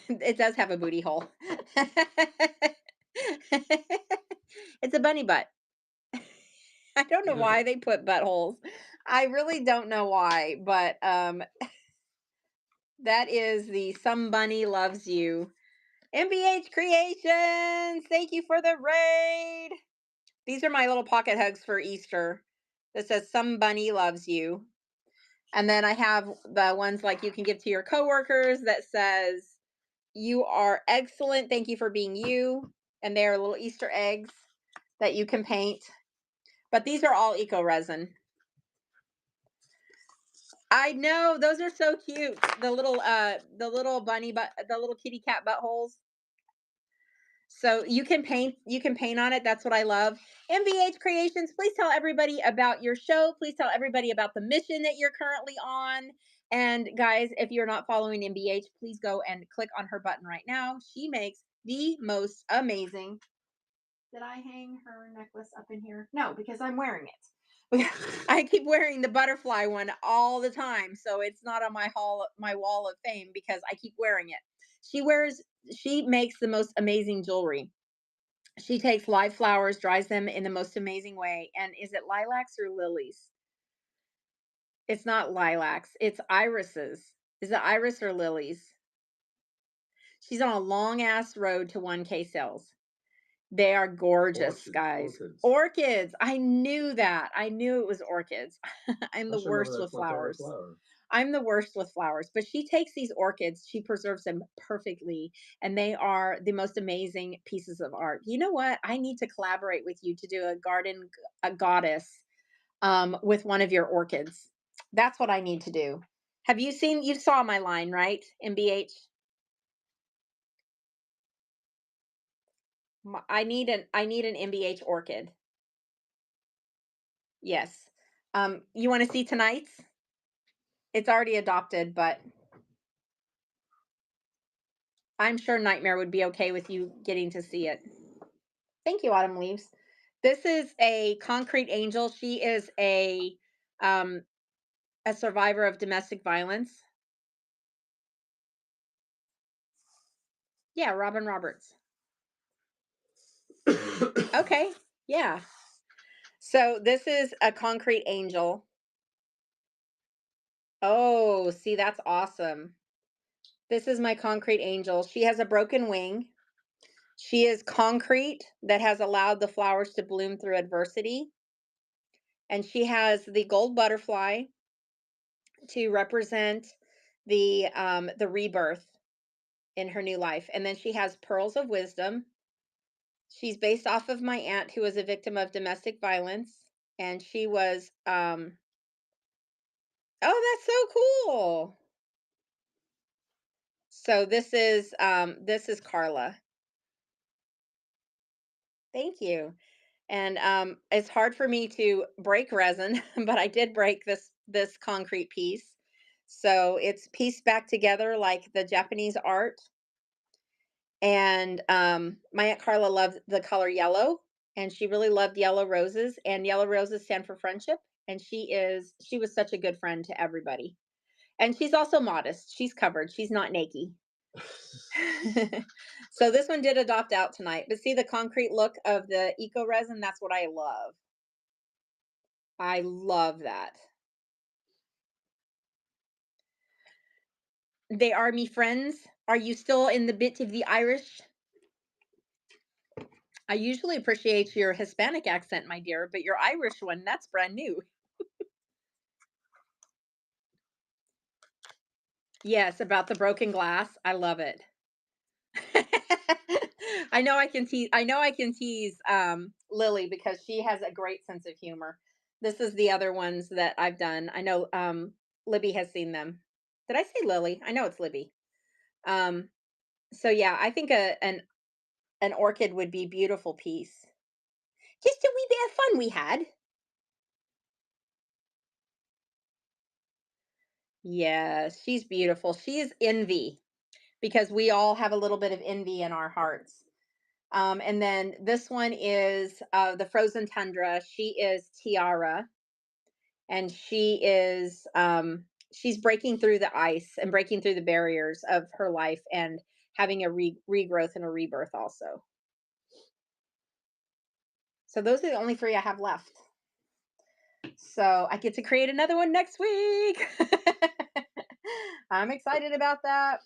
It does have a booty hole. It's a bunny butt. I don't know why they put buttholes. I really don't know why, but that is the Some Bunny Loves You. MBH Creations, thank you for the raid. These are my little pocket hugs for Easter. That says Some Bunny Loves You. And then I have the ones like you can give to your coworkers that says you are excellent. Thank you for being you. And they're little Easter eggs that you can paint. But these are all eco resin. I know those are so cute. The little bunny but the little kitty cat buttholes. So you can paint on it. That's what I love. MVH Creations, please tell everybody about your show. Please tell everybody about the mission that you're currently on And guys, if you're not following MBH, please go and click on her button right now. She makes the most amazing. Did I hang her necklace up in here? No, because I'm wearing it. I keep wearing the butterfly one all the time, so it's not on my wall of fame because I keep wearing it. She wears she makes the most amazing jewelry. She takes live flowers, dries them in the most amazing way. And is it lilacs or lilies? It's not lilacs, it's irises. Is it iris or lilies? She's on a long ass road to 1K sales. They are gorgeous, guys. Orchids. Orchids. I knew that. I knew it was orchids. I'm I the should remember worst that's with my favorite flowers. flower. I'm the worst with flowers, but she takes these orchids, she preserves them perfectly, and they are the most amazing pieces of art. You know what? I need to collaborate with you to do a goddess with one of your orchids. That's what I need to do. Have you seen, you saw my line, right? MBH. I need an MBH orchid. Yes. You want to see tonight's? It's already adopted, but I'm sure Nightmare would be okay with you getting to see it. Thank you, Autumn Leaves. This is a concrete angel. She is um a survivor of domestic violence. Yeah, Robin Roberts. Okay. Yeah. So this is a concrete angel. Oh, see, that's awesome. This is my concrete angel. She has a broken wing. She is concrete that has allowed the flowers to bloom through adversity. And she has the gold butterfly to represent the rebirth in her new life. And then she has pearls of wisdom. She's based off of my aunt who was a victim of domestic violence. And she was oh, that's so cool. So this is Carla. Thank you. And it's hard for me to break resin, but I did break this concrete piece. So it's pieced back together like the Japanese art. And my aunt Carla loved the color yellow, and she really loved yellow roses. And yellow roses stand for friendship. And she was such a good friend to everybody. And she's also modest. She's covered. She's not naked. So this one did adopt out tonight. But see the concrete look of the eco resin? That's what I love. I love that. They are me friends. Are you still in the bit of the Irish? I usually appreciate your Hispanic accent, my dear, but your Irish one, that's brand new. Yes, about the broken glass. I love it. I know I can tease Lily because she has a great sense of humor. This is the other ones that I've done. I know Libby has seen them. Did I say Lily? I know it's Libby. Um so yeah, I think an orchid would be beautiful piece. Just a wee bit of fun we had. Yes, she's beautiful. She is envy because we all have a little bit of envy in our hearts. And then this one is the frozen tundra. She is Tiara, and she's breaking through the ice and breaking through the barriers of her life and having a regrowth and a rebirth also. So those are the only three I have left. So I get to create another one next week. I'm excited about that.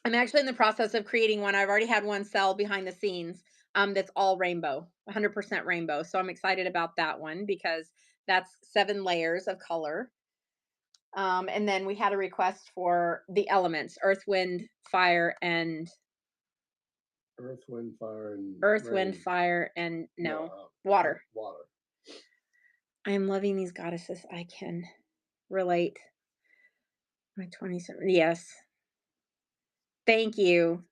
I'm actually in the process of creating one. I've already had one sell behind the scenes that's all rainbow, 100% rainbow. So I'm excited about that one because that's 7 layers of color. And then we had a request for the elements, earth, wind, fire, and Earth, wind, fire, and earth, wind, rain. fire, and No, no, water. water. I am loving these goddesses. I can relate. My 27. Yes. Thank you.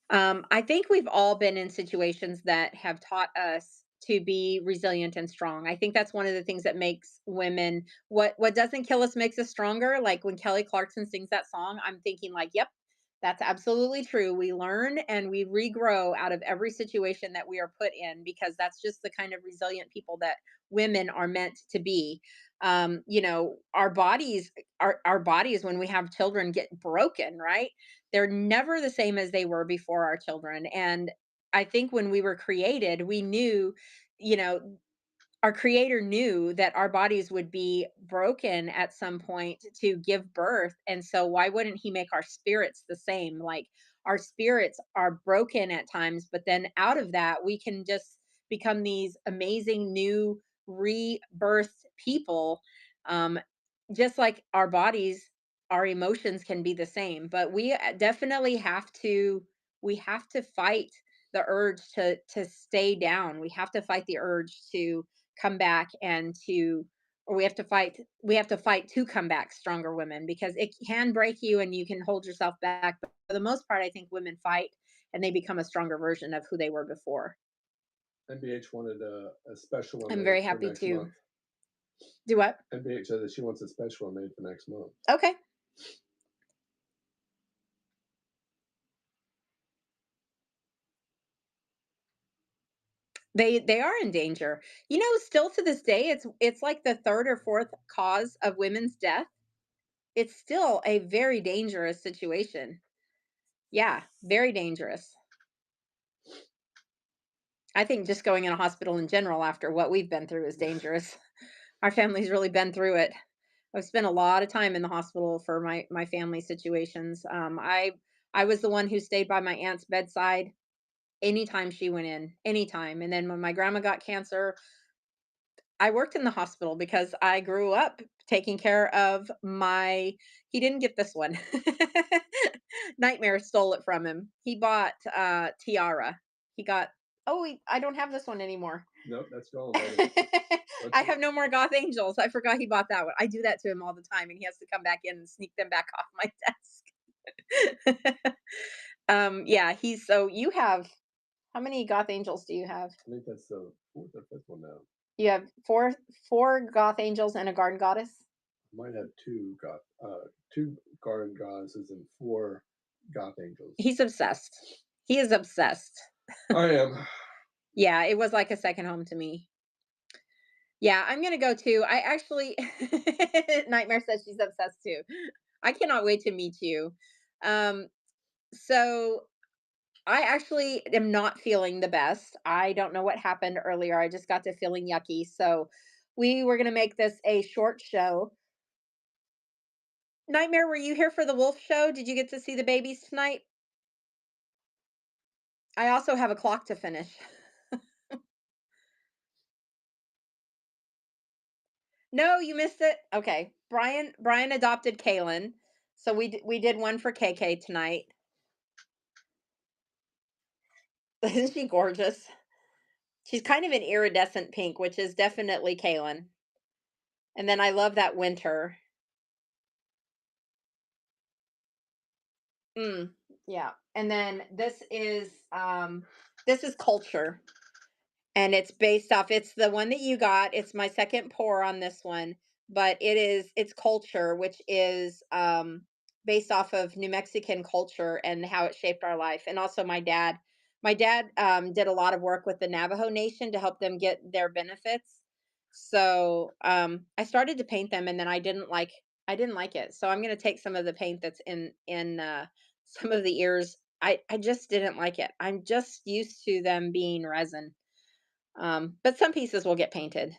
I think we've all been in situations that have taught us to be resilient and strong. I think that's one of the things that makes women, what doesn't kill us makes us stronger. Like when Kelly Clarkson sings that song, I'm thinking like, yep, that's absolutely true. We learn and we regrow out of every situation that we are put in, because that's just the kind of resilient people that women are meant to be. Our bodies, our bodies when we have children get broken, right? They're never the same as they were before our children. And I think when we were created, we knew, you know, our creator knew that our bodies would be broken at some point to give birth. And so why wouldn't he make our spirits the same? Like our spirits are broken at times, but then out of that we can just become these amazing new rebirthed people. um, just like our bodies, our emotions can be the same, but we definitely have to, we have to fight the urge to stay down. We have to fight the urge to come back and to, or we have to fight to come back stronger women, because it can break you and you can hold yourself back, but for the most part I think women fight and they become a stronger version of who they were before. NBH wanted a special one I'm made very for happy next to month. do what. NBH said that she wants a special one made for next month. Okay. They are in danger. Still to this day it's like the third or fourth cause of women's death. It's still a very dangerous situation. Yeah, very dangerous. I think just going in a hospital in general after what we've been through is dangerous. Our family's really been through it. I've spent a lot of time in the hospital for my family situations. I was the one who stayed by my aunt's bedside anytime she went in, anytime. And then when my grandma got cancer, I worked in the hospital because I grew up taking care of my, he didn't get this one. Nightmare stole it from him. He bought Tiara. He got, oh, I don't have this one anymore. Nope, that's gone, buddy. I have no more goth angels. I forgot he bought that one. I do that to him all the time and he has to come back in and sneak them back off my desk. Yeah, he's, so you have, how many goth angels do you have? I think that's the fourth or fifth one now. You have four goth angels and a garden goddess. I might have two garden goddesses and four goth angels. He's obsessed. He is obsessed. I am. Yeah, it was like a second home to me. Yeah, I'm gonna go too. I actually Nightmare says she's obsessed too. I cannot wait to meet you. Um, so I actually am not feeling the best. I don't know what happened earlier. I just got to feeling yucky. So we were gonna make this a short show. Nightmare, were you here for the wolf show? Did you get to see the babies tonight? I also have a clock to finish. No, you missed it? Okay. Brian adopted Kaylin. So we did one for KK tonight. Isn't she gorgeous? She's kind of an iridescent pink, which is definitely Kaylin. And then I love that winter. Mm, yeah. And then this is culture. And it's based off, it's the one that you got. It's my second pour on this one, but it's culture, which is based off of New Mexican culture and how it shaped our life. And also my dad did a lot of work with the Navajo Nation to help them get their benefits. So I started to paint them and then I didn't like it. So I'm going to take some of the paint that's in some of the ears. I just didn't like it. I'm just used to them being resin. But some pieces will get painted.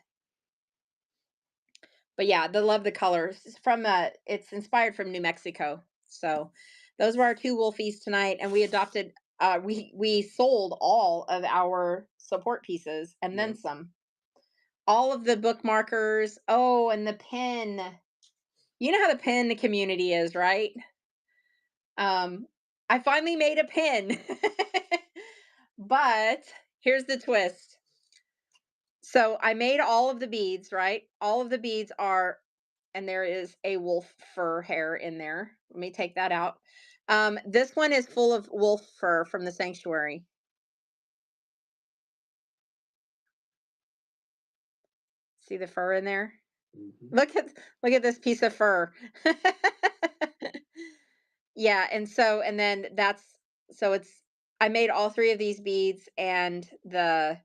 But yeah, the love the colors. It's inspired from New Mexico. So those were our two wolfies tonight, and we adopted. We sold all of our support pieces and then Yep. some. All of the bookmarkers. Oh, and the pen. You know how the pen community is, right? Um, I finally made a pen, but here's the twist. So I made all of the beads, right? All of the beads are, and there is a wolf fur hair in there. Let me take that out. This one is full of wolf fur from the sanctuary. See the fur in there? Hmm. Look at this piece of fur. Yeah, and then it's I made all 3 of these beads and the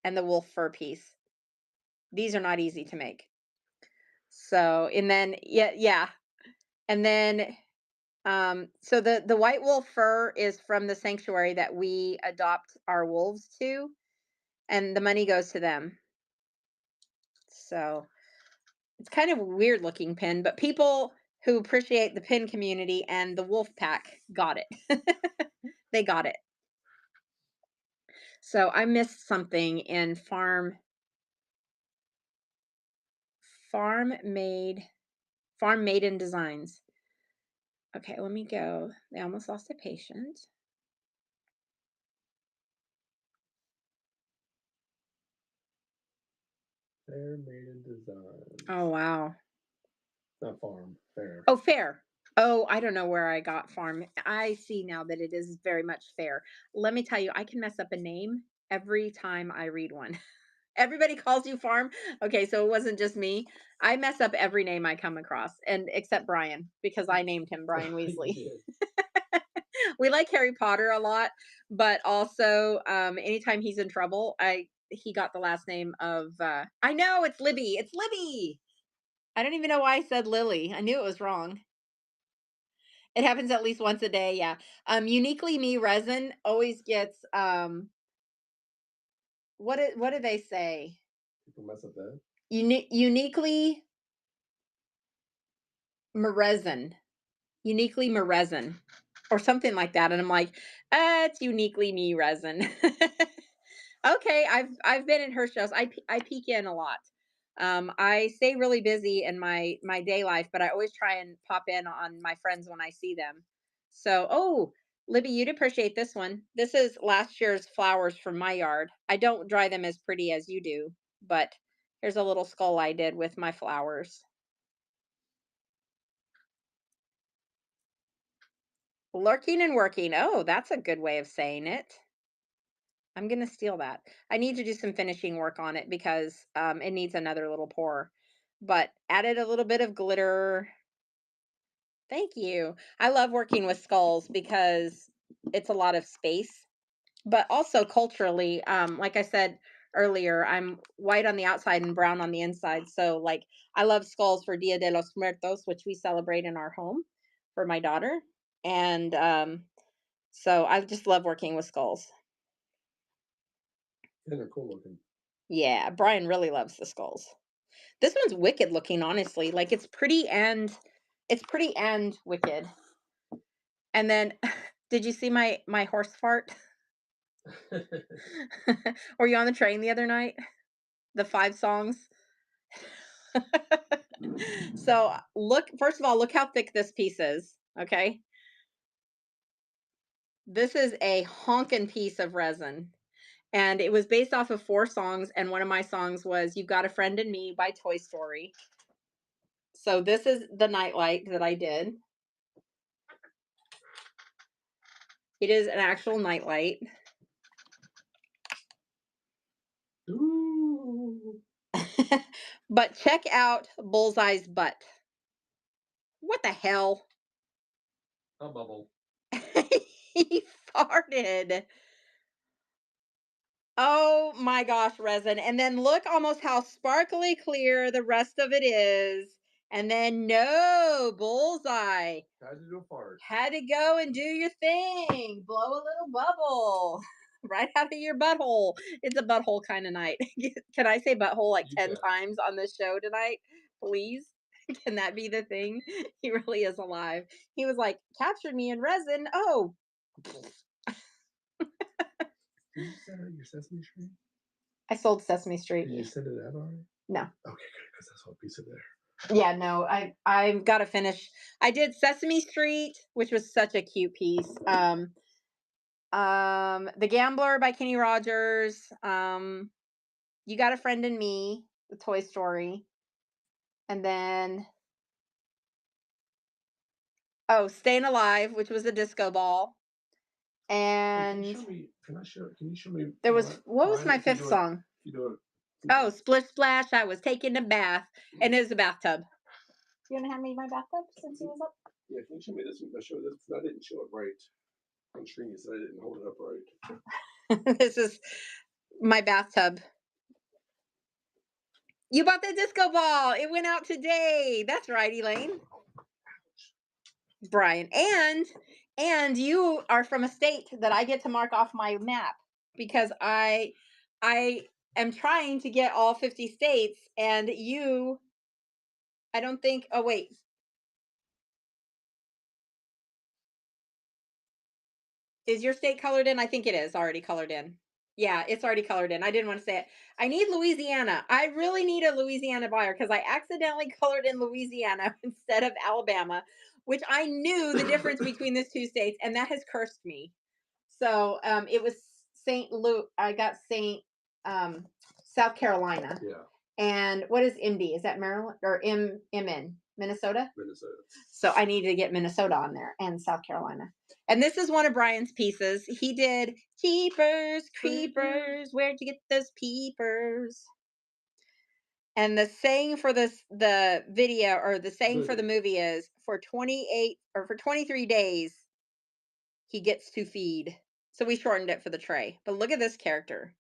wolf fur piece. These are not easy to make. So, and then yeah. And then so the white wolf fur is from the sanctuary that we adopt our wolves to, and the money goes to them. So, it's kind of a weird looking pin, but people who appreciate the pin community and the wolf pack got it. They got it. So I missed something in farm made farm maiden designs. Okay, let me go. They almost lost a patient. Fair Maiden Designs. Oh wow. Not farm, fair. Oh, fair. Oh, I don't know where I got farm. I see now that it is very much fair. Let me tell you, I can mess up a name every time I read one. Everybody calls you farm. Okay, so it wasn't just me. I mess up every name I come across, and except Brian, because I named him Brian You Weasley. did. We like Harry Potter a lot, but also anytime he's in trouble, I he got the last name of I know it's Libby. It's Libby. I don't even know why I said Lily. I knew it was wrong. It happens at least once a day, yeah. Uniquely me resin always gets what do they say? People mess up that. Uniquely resin. Uniquely me resin. Or something like that. And I'm like, it's uniquely me resin. Okay, I've been in her shows. I peek in a lot. I stay really busy in my day life, but I always try and pop in on my friends when I see them. So, oh, Libby, you'd appreciate this one. This is last year's flowers from my yard. I don't dry them as pretty as you do, but here's a little skull I did with my flowers. Lurking and working. Oh, that's a good way of saying it. I'm gonna steal that. I need to do some finishing work on it because it needs another little pour. But added a little bit of glitter. Thank you. I love working with skulls because it's a lot of space, but also culturally, like I said earlier, I'm white on the outside and brown on the inside. So like I love skulls for Dia de los Muertos, which we celebrate in our home for my daughter. And so I just love working with skulls. Yeah, they're cool looking. Yeah, Brian really loves the skulls. This one's wicked looking, honestly. Like it's pretty and wicked. And then did you see my horse fart? Were you on the train the other night? The 5 songs? So, look first of all, look how thick this piece is, okay? This is a honkin' piece of resin, and it was based off of 4 songs, and one of my songs was "You've Got a Friend in Me" by Toy Story. So, this is the nightlight that I did. It is an actual nightlight. Ooh, But check out Bullseye's butt. What the hell? a bubble. He farted. Oh my gosh, resin. And then look almost how sparkly clear the rest of it is. And then no, Bullseye. Had to do a fart. Had to go and do your thing. Blow a little bubble right out of your butthole. It's a butthole kind of night. Can I say butthole like You 10 can. times on this show tonight? Please? Can that be the thing? He really is alive. He was like, captured me in resin. Oh, Did you send out your Sesame Street? I sold Sesame Street. Did you send it out already? No. Okay, good, because that's what piece of there. Yeah, no, I've got to finish. I did Sesame Street, which was such a cute piece. The Gambler by Kenny Rogers. You Got a Friend in Me, the Toy Story, and then oh, Staying Alive, which was a disco ball, Hey, can you and show me? Can I show? Can you show me? there was what was Mine my if you fifth do it. song? If you do it Oh, splish splash, I was taking a bath. And it was a bathtub. You want to hand me my bathtub since he was up? Yeah, can you show me this one? Show this. I didn't show it right on screen. You said I didn't hold it up right. This is my bathtub. You bought the disco ball. It went out today. That's right, Elaine. Brian. And you are from a state that I get to mark off my map because I am trying to get all 50 states and you I don't think oh wait. Is your state colored in? I think it is already colored in. Yeah, it's already colored in. I didn't want to say it. I need Louisiana. I really need a Louisiana buyer because I accidentally colored in Louisiana instead of Alabama, which I knew the difference between these two states, and that has cursed me. So it was St. Louis. I got St. Um, South Carolina. Yeah. And what is MD? Is that Maryland or MN? Minnesota? Minnesota. So I need to get Minnesota on there and South Carolina. And this is one of Brian's pieces. He did Keepers, Creepers, where'd you get those peepers? And the saying for the video or the saying for the movie is for 28 or for 23 days, he gets to feed. So we shortened it for the tray. But look at this character.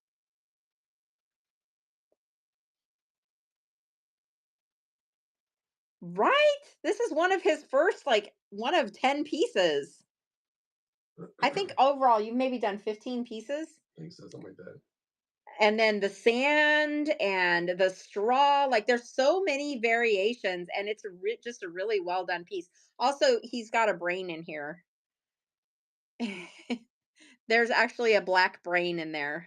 Right? This is one of his first, like, one of 10 pieces. I think overall you've maybe done 15 pieces. I think so, something like that. And then the sand and the straw, like there's so many variations, and it's just a really well done piece. Also, he's got a brain in here. There's actually a black brain in there.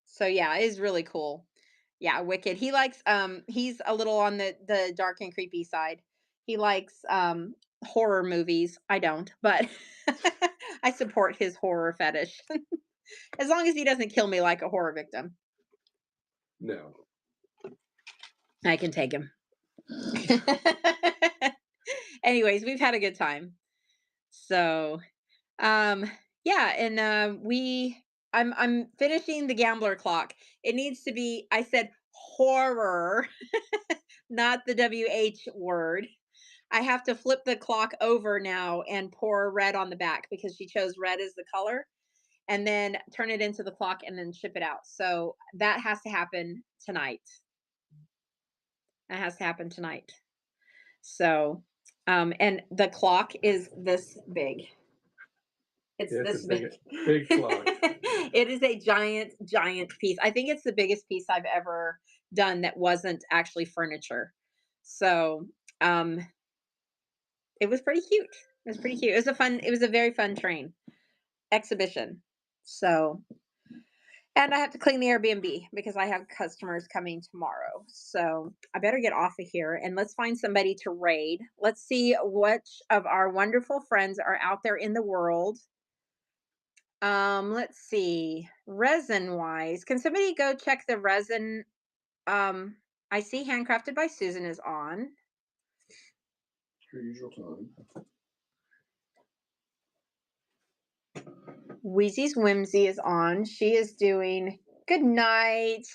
So yeah, it is really cool. Yeah, wicked. He likes he's a little on the dark and creepy side. He likes horror movies. I don't, but I support his horror fetish. As long as he doesn't kill me like a horror victim. No. I can take him. Anyways, we've had a good time. So, yeah, and I'm finishing the gambler clock. It needs to be I said horror, not the WH word. I have to flip the clock over now and pour red on the back because she chose red as the color and then turn it into the clock and then ship it out. So that has to happen tonight. That has to happen tonight. So, and the clock is this big. It's this big. Big clock. It is a giant, giant piece. I think it's the biggest piece I've ever done that wasn't actually furniture. So, it was pretty cute. It was pretty cute. It was a very fun train exhibition. So, and I have to clean the Airbnb because I have customers coming tomorrow. So I better get off of here and let's find somebody to raid. Let's see which of our wonderful friends are out there in the world. Let's see. Resin wise, can somebody go check the resin? I see Handcrafted by Susan is on. Your usual time. Wheezy's Whimsy is on. She is doing good night.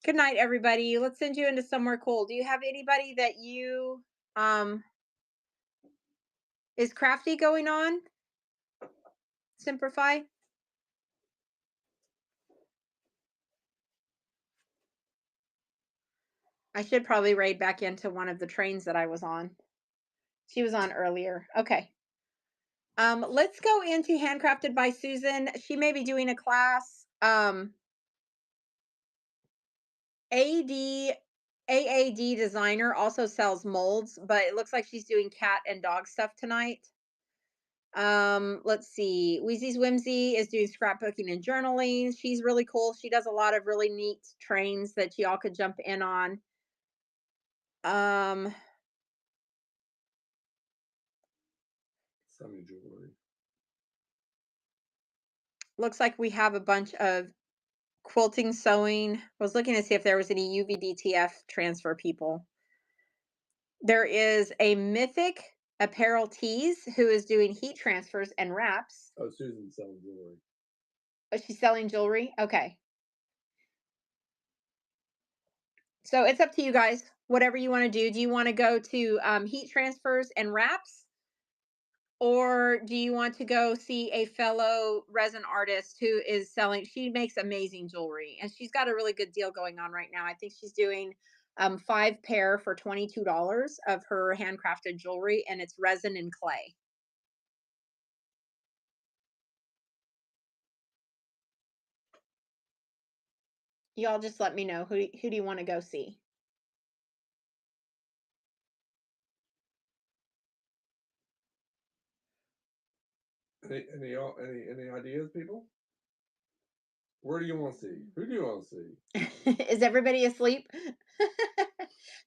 Good night, everybody. Let's send you into somewhere cool. Do you have anybody that you is Crafty going on? Simplify. I should probably raid back into one of the trains that I was on. She was on earlier. Okay. Let's go into Handcrafted by Susan. She may be doing a class. AAD designer also sells molds, but it looks like she's doing cat and dog stuff tonight. Let's see. Wheezy's Whimsy is doing scrapbooking and journaling. She's really cool. She does a lot of really neat trains that y'all could jump in on. Some jewelry. Looks like we have a bunch of quilting, sewing. I was looking to see if there was any UVDTF transfer people. There is a Mythic Apparel Tees who is doing heat transfers and wraps. Oh, Susan's selling jewelry. Oh, she's selling jewelry? Okay. So it's up to you guys. Whatever you want to do. Do you want to go to heat transfers and wraps? Or do you want to go see a fellow resin artist who is selling? She makes amazing jewelry and she's got a really good deal going on right now. I think she's doing 5 pair for $22 of her handcrafted jewelry, and it's resin and clay. Y'all just let me know who do you want to go see? Any ideas, people? Where do you want to see? Who do you want to see? Is everybody asleep?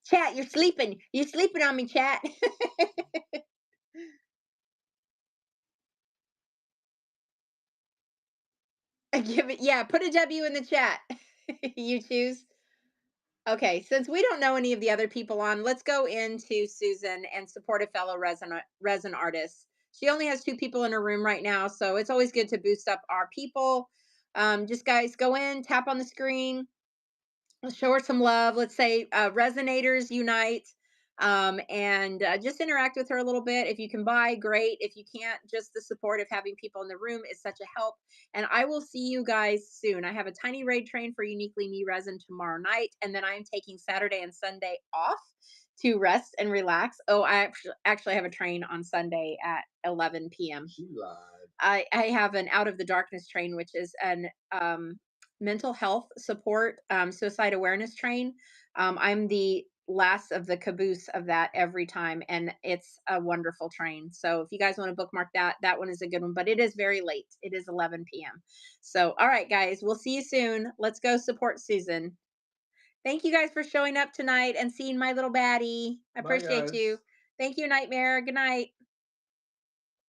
Chat, you're sleeping. You're sleeping on me, chat. Give it, yeah, put a W in the chat. You choose. Okay, since we don't know any of the other people on, let's go into Susan and support a fellow resin artist. She only has 2 people in her room right now, so it's always good to boost up our people. Just guys, go in, tap on the screen, let's show her some love. Let's say resonators unite, and just interact with her a little bit. If you can buy, great. If you can't, just the support of having people in the room is such a help. And I will see you guys soon. I have a tiny raid train for Uniquely Me Resin tomorrow night, and then I'm taking Saturday and Sunday off to rest and relax. Oh, I actually have a train on Sunday at 11 p.m. She lied. I have an Out of the Darkness train, which is an mental health support, suicide awareness train. I'm the last of the caboose of that every time, and it's a wonderful train. So if you guys want to bookmark that, that one is a good one, but it is very late. It is 11 p.m. So, all right, guys, we'll see you soon. Let's go support Susan. Thank you guys for showing up tonight and seeing my little baddie. I Bye, appreciate you. guys. Thank you, Nightmare. Good night.